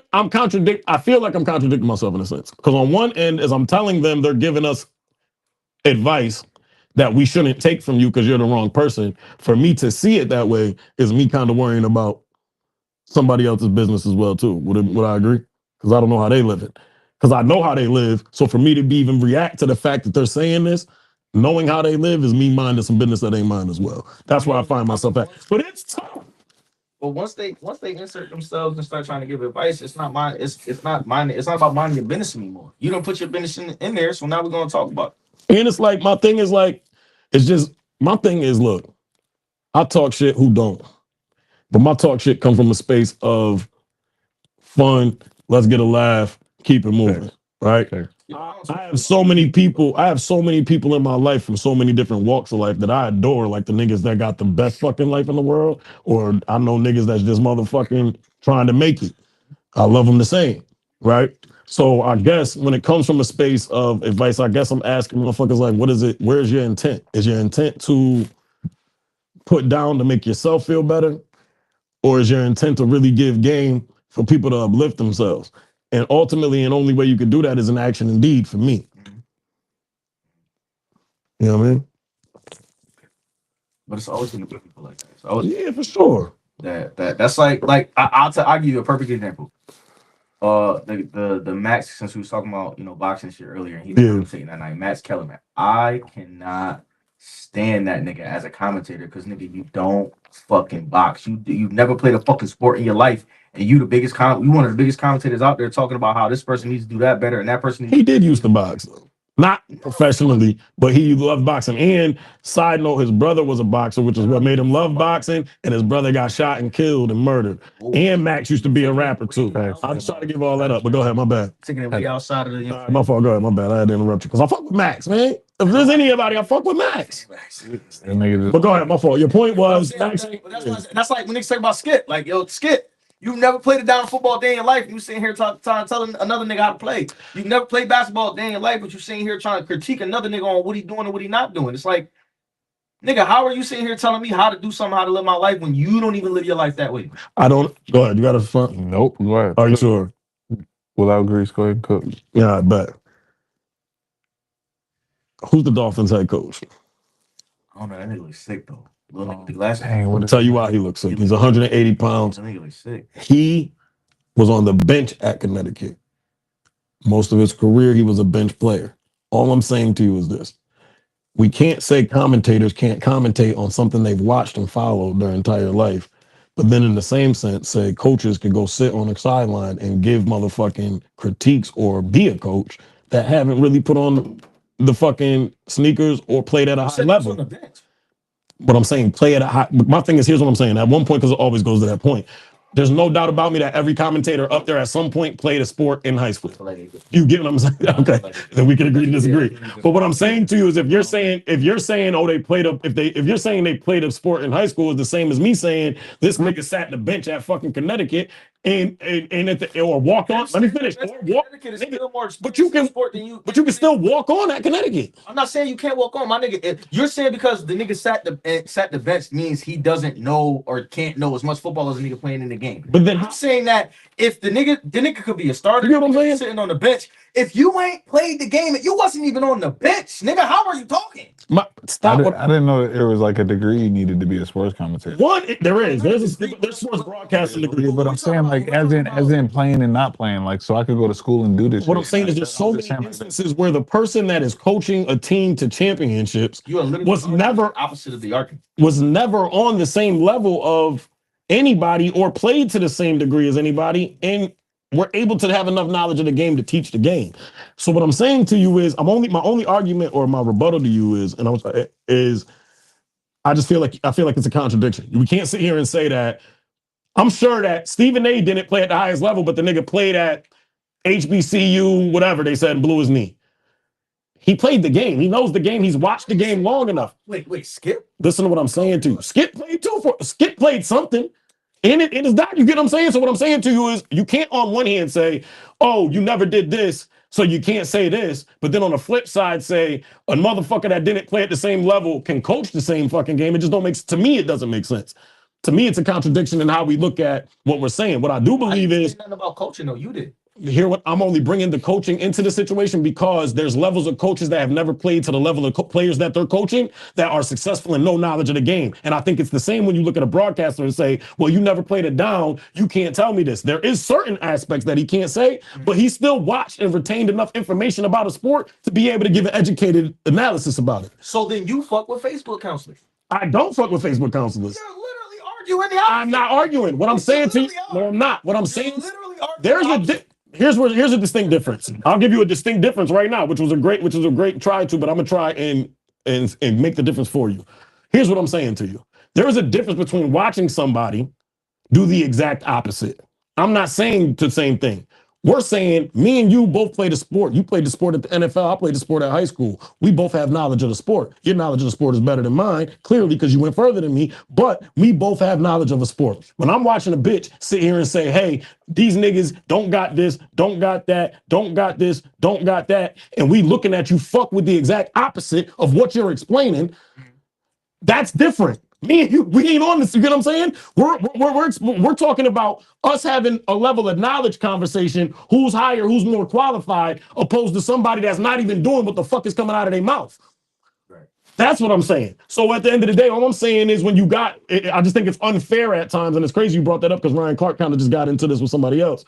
[SPEAKER 1] feel like I'm contradicting myself in a sense. Because on one end, as I'm telling them, they're giving us advice that we shouldn't take from you because you're the wrong person. For me to see it that way is me kind of worrying about somebody else's business as well too. Would I agree? Because I don't know how they live it. Because I know how they live. So for me to even react to the fact that they're saying this, knowing how they live is me minding some business that ain't mine as well. That's where I find myself at. But it's tough.
[SPEAKER 2] But once they insert themselves and start trying to give advice, it's not mine. It's not mine. It's not about minding your business anymore. You don't put your business in there, so now we're gonna talk about it.
[SPEAKER 1] And it's like my thing is like, it's just my thing is look, I talk shit who don't. But my talk shit come from a space of fun, let's get a laugh, keep it moving. Right? Okay. I have so many people in my life from so many different walks of life that I adore, like the niggas that got the best fucking life in the world, or I know niggas that's just motherfucking trying to make it. I love them the same, right? So I guess when it comes from a space of advice, I guess I'm asking motherfuckers like, what is it? Where's your intent? Is your intent to put down to make yourself feel better? or is your intent to really give game for people to uplift themselves? And ultimately, the only way you can do that is an action and deed for me. You know what I mean?
[SPEAKER 2] But it's always gonna be people like that. It's always
[SPEAKER 1] Yeah, for sure.
[SPEAKER 2] that's like I'll give you a perfect example. The Max, since we was talking about boxing shit earlier, and he was commentating that night. Max Kellerman, I cannot stand that nigga as a commentator because nigga, you don't fucking box. You've never played a fucking sport in your life, and you one of the biggest commentators out there talking about how this person needs to do that better and that person.
[SPEAKER 1] He did used to box, not professionally, but he loved boxing. And side note, his brother was a boxer, which is what made him love boxing. And his brother got shot and killed and murdered. And Max used to be a rapper too. I'm just trying to give all that up, but go ahead, my bad.
[SPEAKER 2] Taking it way outside of the.
[SPEAKER 1] My fault. Go ahead, my bad. I had to interrupt you because I fuck with Max, man. If there's anybody, I fuck with Max. But go ahead, my fault. Your point was Max.
[SPEAKER 2] That's like when niggas talk about Skip. Like, yo, Skip, you've never played a down football day in your life. You sitting here telling another nigga how to play. You've never played basketball a day in your life, but you sitting here trying to critique another nigga on what he doing and what he not doing. It's like, nigga, how are you sitting here telling me how to do something, how to live my life when you don't even live your life that way?
[SPEAKER 1] I don't. Go ahead. You got a front?
[SPEAKER 3] Nope. Go ahead.
[SPEAKER 1] Are you sure?
[SPEAKER 3] Without grease, go ahead and cook.
[SPEAKER 1] Yeah, I bet. Who's the Dolphins head coach?
[SPEAKER 2] I don't know. That nigga looks sick though. Little nigga with the glasses.
[SPEAKER 1] I'll tell you why he looks sick. He's 180 pounds.
[SPEAKER 2] That nigga looks sick.
[SPEAKER 1] He was on the bench at Connecticut. Most of his career, he was a bench player. All I'm saying to you is this. We can't say commentators can't commentate on something they've watched and followed their entire life. But then in the same sense, say coaches can go sit on the sideline and give motherfucking critiques or be a coach that haven't really put on the fucking sneakers or played at a high level. But I'm saying play at a high. My thing is, here's what I'm saying. At one point, because it always goes to that point, there's no doubt about me that every commentator up there at some point played a sport in high school. You get what I'm saying? Okay, then we can agree to disagree. But what I'm saying to you is, if you're saying, oh, they played up, if you're saying they played a sport in high school, is the same as me saying this nigga sat the bench at fucking Connecticut or walked on. Let me finish. But you can still walk on at Connecticut.
[SPEAKER 2] I'm not saying you can't walk on, my nigga. You're saying because the nigga sat the bench means he doesn't know or can't know as much football as a nigga playing in the game.
[SPEAKER 1] But then
[SPEAKER 2] I'm saying that if the nigga could be a starter,
[SPEAKER 1] you know what I'm saying?
[SPEAKER 2] Sitting on the bench. If you ain't played the game, you wasn't even on the bench, nigga. How are you talking?
[SPEAKER 3] I didn't know there was like a degree you needed to be a sports commentator.
[SPEAKER 1] There is. There's sports broadcasting degree.
[SPEAKER 3] But I'm saying like as in playing and not playing, like so I could go to school and do this.
[SPEAKER 1] What I'm saying is there's so many instances where the person that is coaching a team to championships was never
[SPEAKER 2] opposite of the argument.
[SPEAKER 1] Was never on the same level of anybody or played to the same degree as anybody, and we're able to have enough knowledge of the game to teach the game. So what I'm saying to you is, my only argument or my rebuttal to you is, I just feel like it's a contradiction. We can't sit here and say that. I'm sure that Stephen A. didn't play at the highest level, but the nigga played at HBCU, whatever they said, and blew his knee. He played the game. He knows the game. He's watched the game long enough.
[SPEAKER 2] Wait, Skip?
[SPEAKER 1] Listen to what I'm saying to you. Skip played too. Skip played something. And it is that, you get what I'm saying? So what I'm saying to you is, you can't on one hand say, oh, you never did this, so you can't say this. But then on the flip side say, a motherfucker that didn't play at the same level can coach the same fucking game. It just don't make, to me, it doesn't make sense. To me, it's a contradiction in how we look at what we're saying. What I do believe is,
[SPEAKER 2] nothing about coaching, though. You did.
[SPEAKER 1] Hear what I'm only bringing the coaching into the situation because there's levels of coaches that have never played to the level of players that they're coaching that are successful and no knowledge of the game. And I think it's the same when you look at a broadcaster and say, well, you never played it down. You can't tell me this. There is certain aspects that he can't say, but he still watched and retained enough information about a sport to be able to give an educated analysis about it.
[SPEAKER 2] So then you fuck with Facebook counselors.
[SPEAKER 1] I don't fuck with Facebook counselors.
[SPEAKER 2] You're literally arguing the opposite.
[SPEAKER 1] I'm not arguing. What I'm saying to you, no, I'm not. What I'm saying is, here's a distinct difference. I'll give you a distinct difference right now, which was a great try to, but I'm gonna try and make the difference for you. Here's what I'm saying to you. There is a difference between watching somebody do the exact opposite. I'm not saying the same thing. We're saying me and you both played a sport. You played the sport at the NFL. I played the sport at high school. We both have knowledge of the sport. Your knowledge of the sport is better than mine, clearly, because you went further than me, but we both have knowledge of a sport. When I'm watching a bitch sit here and say, hey, these niggas don't got this, don't got that, don't got this, don't got that, and we looking at you fuck with the exact opposite of what you're explaining, that's different. Me and you, we ain't on this. You get what I'm saying? We're talking about us having a level of knowledge conversation. Who's higher? Who's more qualified? Opposed to somebody that's not even doing what the fuck is coming out of their mouth.
[SPEAKER 2] Right.
[SPEAKER 1] That's what I'm saying. So at the end of the day, all I'm saying is when you got, I just think it's unfair at times, and it's crazy you brought that up because Ryan Clark kind of just got into this with somebody else.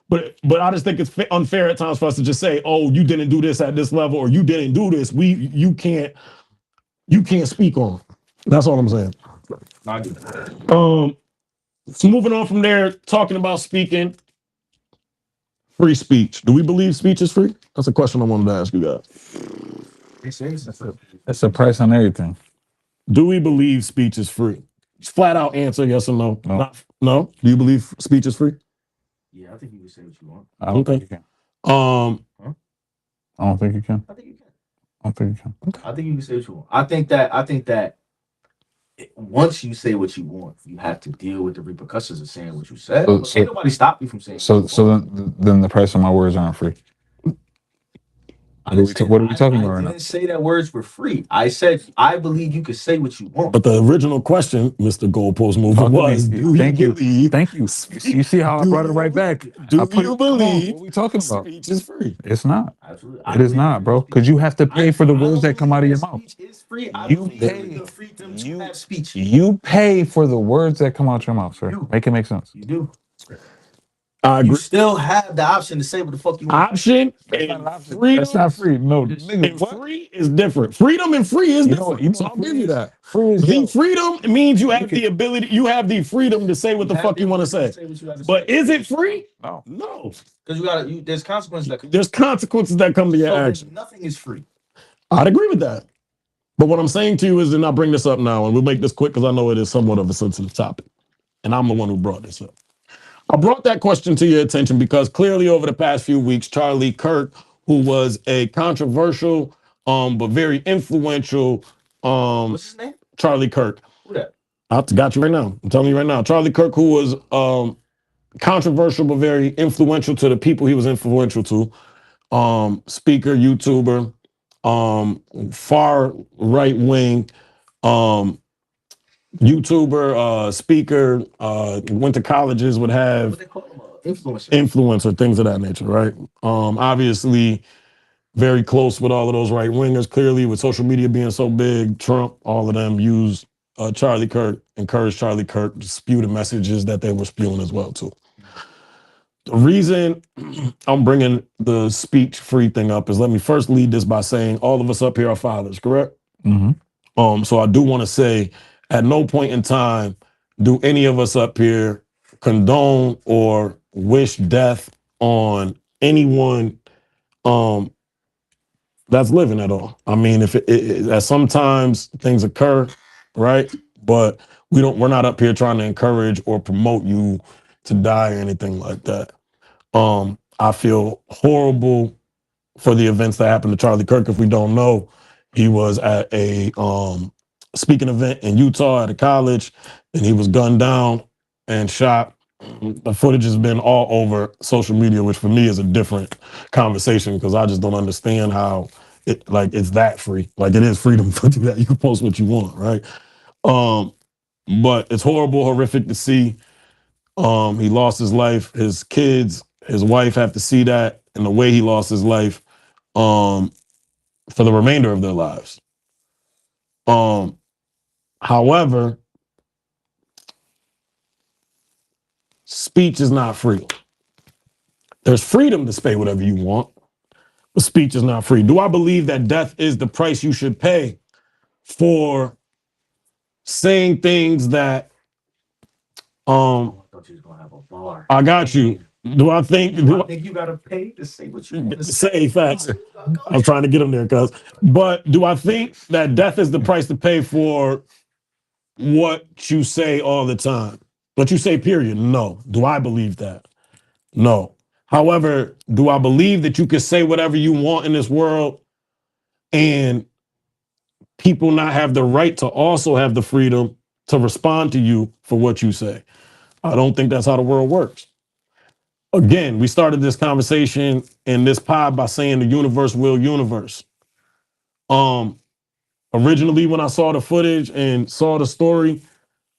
[SPEAKER 1] But I just think it's unfair at times for us to just say, oh, you didn't do this at this level, or you didn't do this. You can't speak on. That's all I'm saying.
[SPEAKER 2] No, I do.
[SPEAKER 1] So moving on from there, talking about speaking, free speech. Do we believe speech is free? That's a question I wanted to ask you guys.
[SPEAKER 3] That's a price on everything.
[SPEAKER 1] Do we believe speech is free? Flat out answer, yes or no.
[SPEAKER 3] No.
[SPEAKER 1] No. Do you believe speech is free?
[SPEAKER 2] Yeah, I think you can say what you want.
[SPEAKER 3] I don't think you can. I don't think you can.
[SPEAKER 2] I think you can.
[SPEAKER 3] I don't think you can.
[SPEAKER 2] Okay. I think you can say what you want. I think that once you say what you want, you have to deal with the repercussions of saying what you said. So, ain't nobody stop you from saying.
[SPEAKER 3] So then the price of my words aren't free. What are we talking about right now?
[SPEAKER 2] I didn't say that words were free. I said I believe you could say what you want.
[SPEAKER 1] But the original question, Mr. Goalpost Mover, was: do
[SPEAKER 3] Thank
[SPEAKER 1] you
[SPEAKER 3] you
[SPEAKER 1] believe?
[SPEAKER 3] Thank you. You see how I brought it right back?
[SPEAKER 1] Do you believe?
[SPEAKER 3] What are we talking about?
[SPEAKER 1] Speech is free.
[SPEAKER 3] It's not.
[SPEAKER 2] Absolutely.
[SPEAKER 3] It is not, bro. Because you have to pay for the words that come out of your mouth.
[SPEAKER 2] Speech is free.
[SPEAKER 3] You
[SPEAKER 2] have speech.
[SPEAKER 3] You pay for the words that come out your mouth, sir. Make it make sense.
[SPEAKER 2] You do.
[SPEAKER 1] I agree.
[SPEAKER 2] You still have the option to say what the fuck you want.
[SPEAKER 1] Option
[SPEAKER 3] and
[SPEAKER 1] freedom.
[SPEAKER 3] That's not free. No, nigga,
[SPEAKER 1] And free is different. Freedom and free is different. So I'll give you that. The freedom means you have the ability, you have the freedom to say what the fuck you want to say. But is it free?
[SPEAKER 3] No.
[SPEAKER 2] No. Because there's consequences that come.
[SPEAKER 1] There's consequences that come to your action.
[SPEAKER 2] Nothing is free.
[SPEAKER 1] I'd agree with that. But what I'm saying to you is, and I'll bring this up now, and we'll make this quick because I know it is somewhat of a sensitive topic. And I'm the one who brought this up. I brought that question to your attention because clearly over the past few weeks, Charlie Kirk, who was a controversial but very influential
[SPEAKER 2] What's his name?
[SPEAKER 1] Charlie Kirk.
[SPEAKER 2] Who that?
[SPEAKER 1] I got you right now. I'm telling you right now. Charlie Kirk, who was controversial but very influential to the people he was influential to. Speaker, YouTuber, far right wing, YouTuber, speaker, went to colleges, would have
[SPEAKER 2] What they call him?
[SPEAKER 1] influencer, things of that nature, right? Obviously, very close with all of those right wingers. Clearly, with social media being so big, Trump, all of them used Charlie Kirk, encouraged Charlie Kirk to spew the messages that they were spewing as well too. The reason I'm bringing the speech free thing up is, let me first lead this by saying all of us up here are fathers, correct?
[SPEAKER 3] Mm-hmm.
[SPEAKER 1] So I do want to say, at no point in time do any of us up here condone or wish death on anyone that's living at all. I mean, if sometimes things occur, right? But we're not up here trying to encourage or promote you to die or anything like that. I feel horrible for the events that happened to Charlie Kirk. If we don't know, he was at a speaking event in Utah at a college, and he was gunned down and shot. The footage has been all over social media, which for me is a different conversation because I just don't understand how it's that free. Like, it is freedom to do that. You can post what you want, right? But it's horrible, horrific to see. He lost his life. His kids, his wife have to see that, and the way he lost his life for the remainder of their lives. However, speech is not free. There's freedom to say whatever you want, but speech is not free. Do I believe that death is the price you should pay for saying things that
[SPEAKER 2] I thought you was gonna have a bar.
[SPEAKER 1] I got you. Do I think
[SPEAKER 2] you gotta pay to say what you want to
[SPEAKER 1] say? Facts. I was trying to get him there, cuz. But do I think that death is the price to pay for what you say all the time? What you say, period? No. Do I believe that? No. However, do I believe that you can say whatever you want in this world and people not have the right to also have the freedom to respond to you for what you say? I don't think that's how the world works. Again, we started this conversation in this pod by saying the universe will universe. Originally, when I saw the footage and saw the story,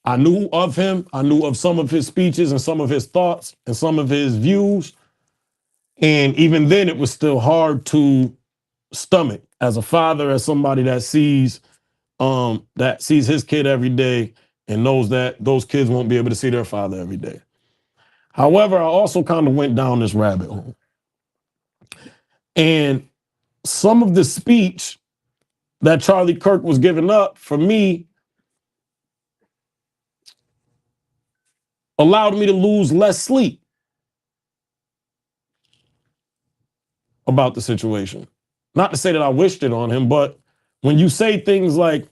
[SPEAKER 1] I knew of him. I knew of some of his speeches and some of his thoughts and some of his views. And even then, it was still hard to stomach as a father, as somebody that sees his kid every day and knows that those kids won't be able to see their father every day. However, I also kind of went down this rabbit hole. And some of the speech that Charlie Kirk was giving up, for me, allowed me to lose less sleep about the situation. Not to say that I wished it on him, but when you say things like,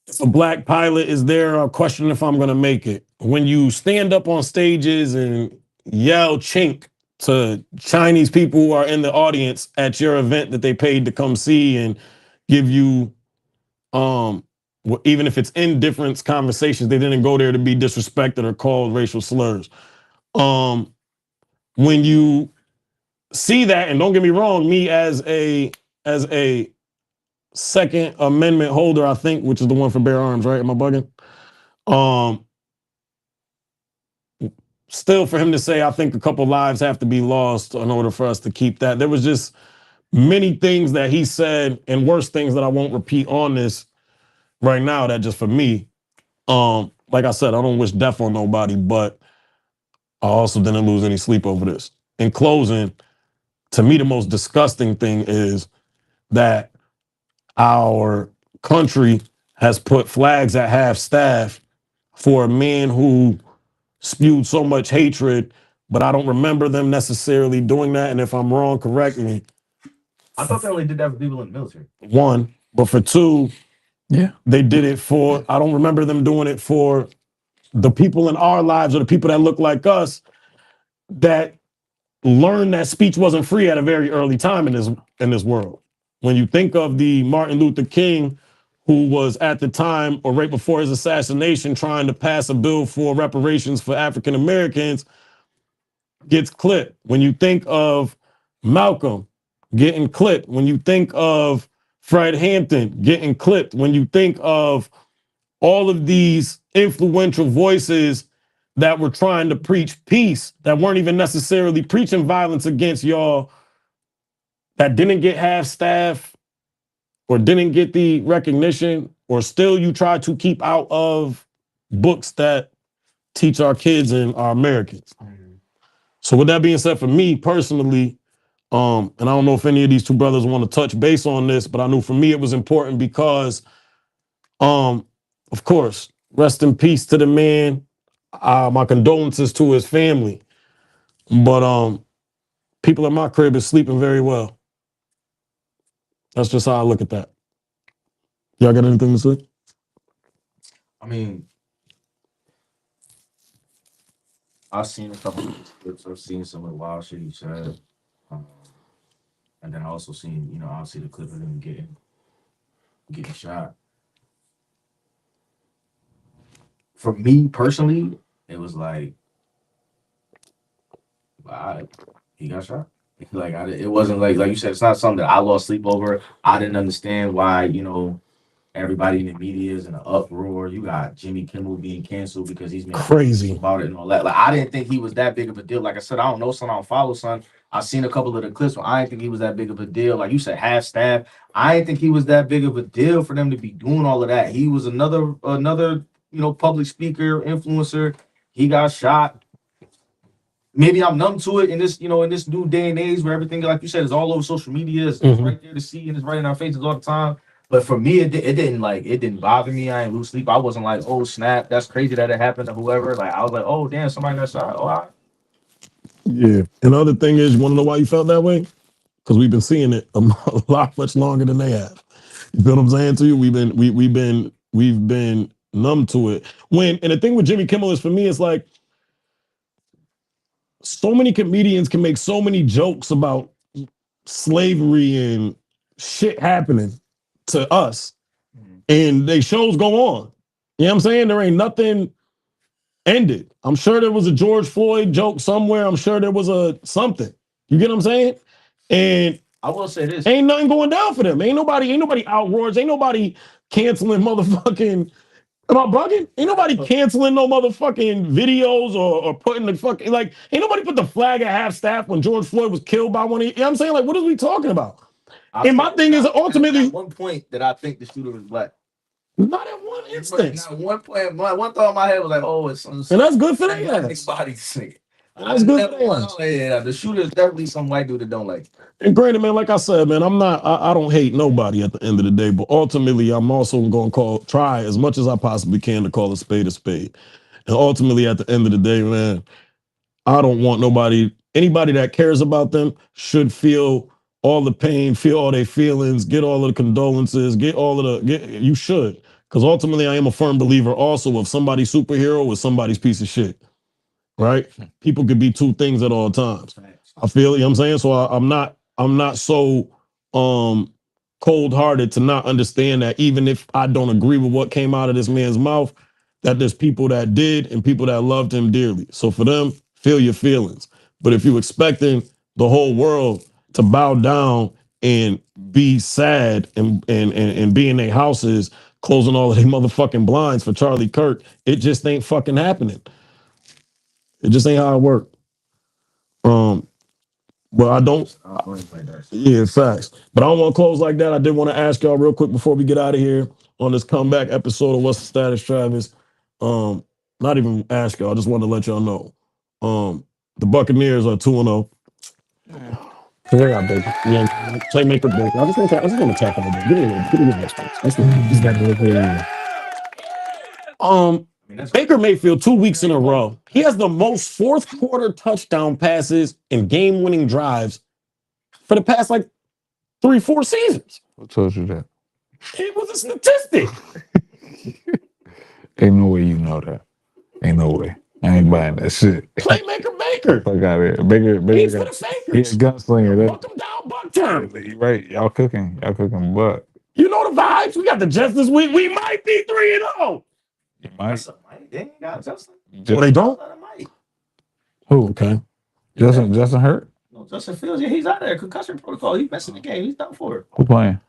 [SPEAKER 1] if a black pilot is there, I'll question if I'm going to make it. When you stand up on stages and yell chink to Chinese people who are in the audience at your event that they paid to come see and give you, even if it's indifference conversations, they didn't go there to be disrespected or called racial slurs. When you see that, and don't get me wrong, me as a Second Amendment holder, I think, which is the one for bear arms, right? Am I bugging? Still, for him to say, I think a couple lives have to be lost in order for us to keep that. There was just many things that he said and worse things that I won't repeat on this right now that just for me, like I said, I don't wish death on nobody, but I also didn't lose any sleep over this. In closing, to me, the most disgusting thing is that our country has put flags at half staff for a man who spewed so much hatred, but I don't remember them necessarily doing that. And if I'm wrong, correct me.
[SPEAKER 2] I thought they only did that for people in the military.
[SPEAKER 1] One, but for two,
[SPEAKER 3] Yeah.
[SPEAKER 1] they did it for, I don't remember them doing it for the people in our lives or the people that look like us that learned that speech wasn't free at a very early time in this world. When you think of the Martin Luther King, who was at the time or right before his assassination trying to pass a bill for reparations for African Americans, gets clipped. When you think of Malcolm getting clipped, when you think of Fred Hampton getting clipped, when you think of all of these influential voices that were trying to preach peace, that weren't even necessarily preaching violence against y'all, that didn't get half staff or didn't get the recognition, or still you try to keep out of books that teach our kids and our Americans. So with that being said, for me personally, and I don't know if any of these two brothers want to touch base on this, but I knew for me it was important because, of course, rest in peace to the man. My condolences to his family. But people in my crib is sleeping very well. That's just how I look at that. Y'all got anything to say?
[SPEAKER 2] I mean, I've seen a couple of clips. I've seen some of the wild shit he said. And then I also seen, obviously the clip of him getting shot. For me personally, it was like, he got shot. Like it wasn't like you said. It's not something that I lost sleep over. I didn't understand why everybody in the media is in an uproar. You got Jimmy Kimmel being canceled because he's making
[SPEAKER 1] Crazy
[SPEAKER 2] about it and all that. Like I didn't think he was that big of a deal. Like I said, I don't know, son. I don't follow, son. I've seen a couple of the clips, but I didn't think he was that big of a deal. Like you said, half staff. I didn't think he was that big of a deal for them to be doing all of that. He was another public speaker, influencer. He got shot. Maybe I'm numb to it in this new day and age where everything, like you said, is all over social media. It's right there to see and it's right in our faces all the time. But for me, it didn't bother me. I didn't lose sleep. I wasn't like, oh snap, that's crazy that it happened to whoever. Like I was like, oh damn, somebody got shot. Oh,
[SPEAKER 1] yeah. And the other thing is, you want to know why you felt that way? Because we've been seeing it a lot much longer than they have. You feel what I'm saying to you? We've been numb to it. And the thing with Jimmy Kimmel is, for me, it's like so many comedians can make so many jokes about slavery and shit happening to us, and they shows go on. You know what I'm saying? There ain't nothing ended. I'm sure there was a George Floyd joke somewhere. I'm sure there was a something. You get what I'm saying? And
[SPEAKER 2] I will say this.
[SPEAKER 1] Ain't nothing going down for them. Ain't nobody outroars. Ain't nobody canceling motherfucking. Am I bugging? Ain't nobody canceling no motherfucking videos or putting the fucking like. Ain't nobody put the flag at half staff when George Floyd was killed by one of. You know what I'm saying? Like, what are we talking about? And my thing is ultimately
[SPEAKER 2] at one point that I think the shooter was black.
[SPEAKER 1] not at one instance.
[SPEAKER 2] Not one point. One thought in my head was like, oh, it's some.
[SPEAKER 1] And that's good for them.
[SPEAKER 2] Body sick.
[SPEAKER 1] That's good for them.
[SPEAKER 2] Yeah, the shooter is definitely some white dude that don't like.
[SPEAKER 1] And granted, man, like I said, man, I don't hate nobody at the end of the day, but ultimately, I'm also going to try as much as I possibly can to call a spade a spade. And ultimately, at the end of the day, man, I don't want anybody that cares about them should feel all the pain, feel all their feelings, get all of the condolences, you should. Because ultimately, I am a firm believer also of somebody's superhero with somebody's piece of shit. Right? People could be two things at all times. I feel, you know what I'm saying? So I'm not so cold-hearted to not understand that even if I don't agree with what came out of this man's mouth, that there's people that did and people that loved him dearly. So for them, feel your feelings. But if you're expecting the whole world to bow down and be sad and be in their houses closing all of their motherfucking blinds for Charlie Kirk, it just ain't fucking happening. It just ain't how it worked. But I don't. Yeah, facts. But I don't want to close like that. I did want to ask y'all real quick before we get out of here on this comeback episode of What's the Status, Travis. Not even ask y'all. I just wanted to let y'all know. The Buccaneers are 2-0. Cause they got Baker. Yeah, playmaker Baker. I just want to tap on the Give me the space. He's got to look here. Baker Mayfield 2 weeks in a row. He has the most fourth quarter touchdown passes and game-winning drives for the past like 3-4 seasons.
[SPEAKER 3] Who told you that?
[SPEAKER 1] It was a statistic.
[SPEAKER 3] Ain't no way you know that. Ain't no way. I ain't buying that shit.
[SPEAKER 1] Playmaker Baker.
[SPEAKER 3] Fuck out of here. Baker
[SPEAKER 1] He's
[SPEAKER 3] got,
[SPEAKER 1] for the
[SPEAKER 3] he's a gunslinger.
[SPEAKER 1] buck him down, buck time.
[SPEAKER 3] You right. Y'all cooking, buck.
[SPEAKER 1] You know the vibes. We got the Jets this week. We might be 3-0.
[SPEAKER 3] You might.
[SPEAKER 2] They ain't got Justin.
[SPEAKER 1] Well, they don't.
[SPEAKER 3] Who?
[SPEAKER 1] Okay.
[SPEAKER 3] Justin hurt?
[SPEAKER 2] No, Justin Fields. Yeah, he's out there. Concussion protocol. He's messing the game. He's done for it.
[SPEAKER 3] Who playing?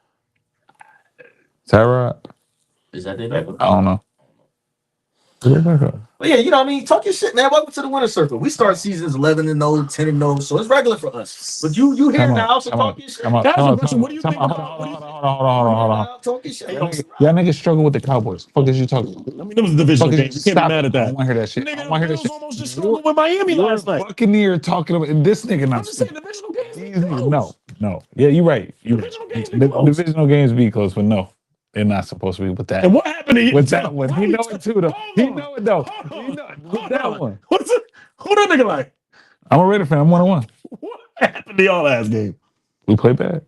[SPEAKER 3] Tyrod?
[SPEAKER 2] Is that their backup?
[SPEAKER 3] I don't know.
[SPEAKER 2] But yeah, you know what I mean? Talk your shit, man. Welcome to the winner circle. We start seasons 11-0, 10-0, so it's regular for us. But you here now, so talk your shit.
[SPEAKER 1] What do you think
[SPEAKER 3] Hold on.
[SPEAKER 2] Talk your shit.
[SPEAKER 3] Y'all niggas struggle with the Cowboys. Fuck is you talking about?
[SPEAKER 1] I mean, it was a divisional game. You can't be mad at that.
[SPEAKER 3] I don't want to hear that shit.
[SPEAKER 1] Nigga, the Bills almost just struggled with Miami last night.
[SPEAKER 3] Buccaneer talking about this nigga not.
[SPEAKER 1] I'm just saying divisional games.
[SPEAKER 3] No. Yeah, you're right.
[SPEAKER 1] Divisional games be close.
[SPEAKER 3] Divisional games be close, but no. They're not supposed to be with that.
[SPEAKER 1] And what happened to you?
[SPEAKER 3] With that one. He know it too, though. He know it, though. With that one.
[SPEAKER 1] Who that nigga like?
[SPEAKER 3] I'm a Raider fan. I'm 1-1.
[SPEAKER 1] What happened to y'all last game?
[SPEAKER 3] We played bad.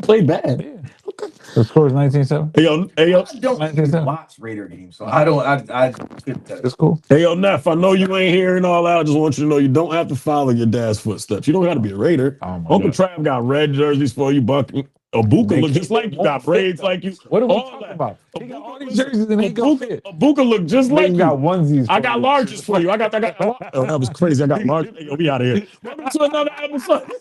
[SPEAKER 1] Played bad.
[SPEAKER 3] Yeah. Okay. The score is 19-7.
[SPEAKER 1] Hey, yo.
[SPEAKER 2] I don't watch Raider games, so I don't.
[SPEAKER 3] It's cool.
[SPEAKER 1] Hey, yo, Neff, I know you ain't hearing all that. I just want you to know you don't have to follow your dad's footsteps. You don't got to be a Raider. Uncle Trav got red jerseys for you, Buck. Abuka look just like you. Got braids like you.
[SPEAKER 3] What are we talking about? He got all these jerseys and he go fit.
[SPEAKER 1] Abuka look just like you.
[SPEAKER 3] Got onesies.
[SPEAKER 1] I got larges for you. I got. Oh, that was crazy. I got large. Hey, yo, we out of here. Welcome to another episode.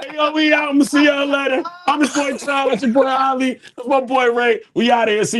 [SPEAKER 1] Hey, yo, we out. I'm gonna see y'all later. I'm your boy Charles. That's your boy Ali. That's my boy Ray. We out of here. See you.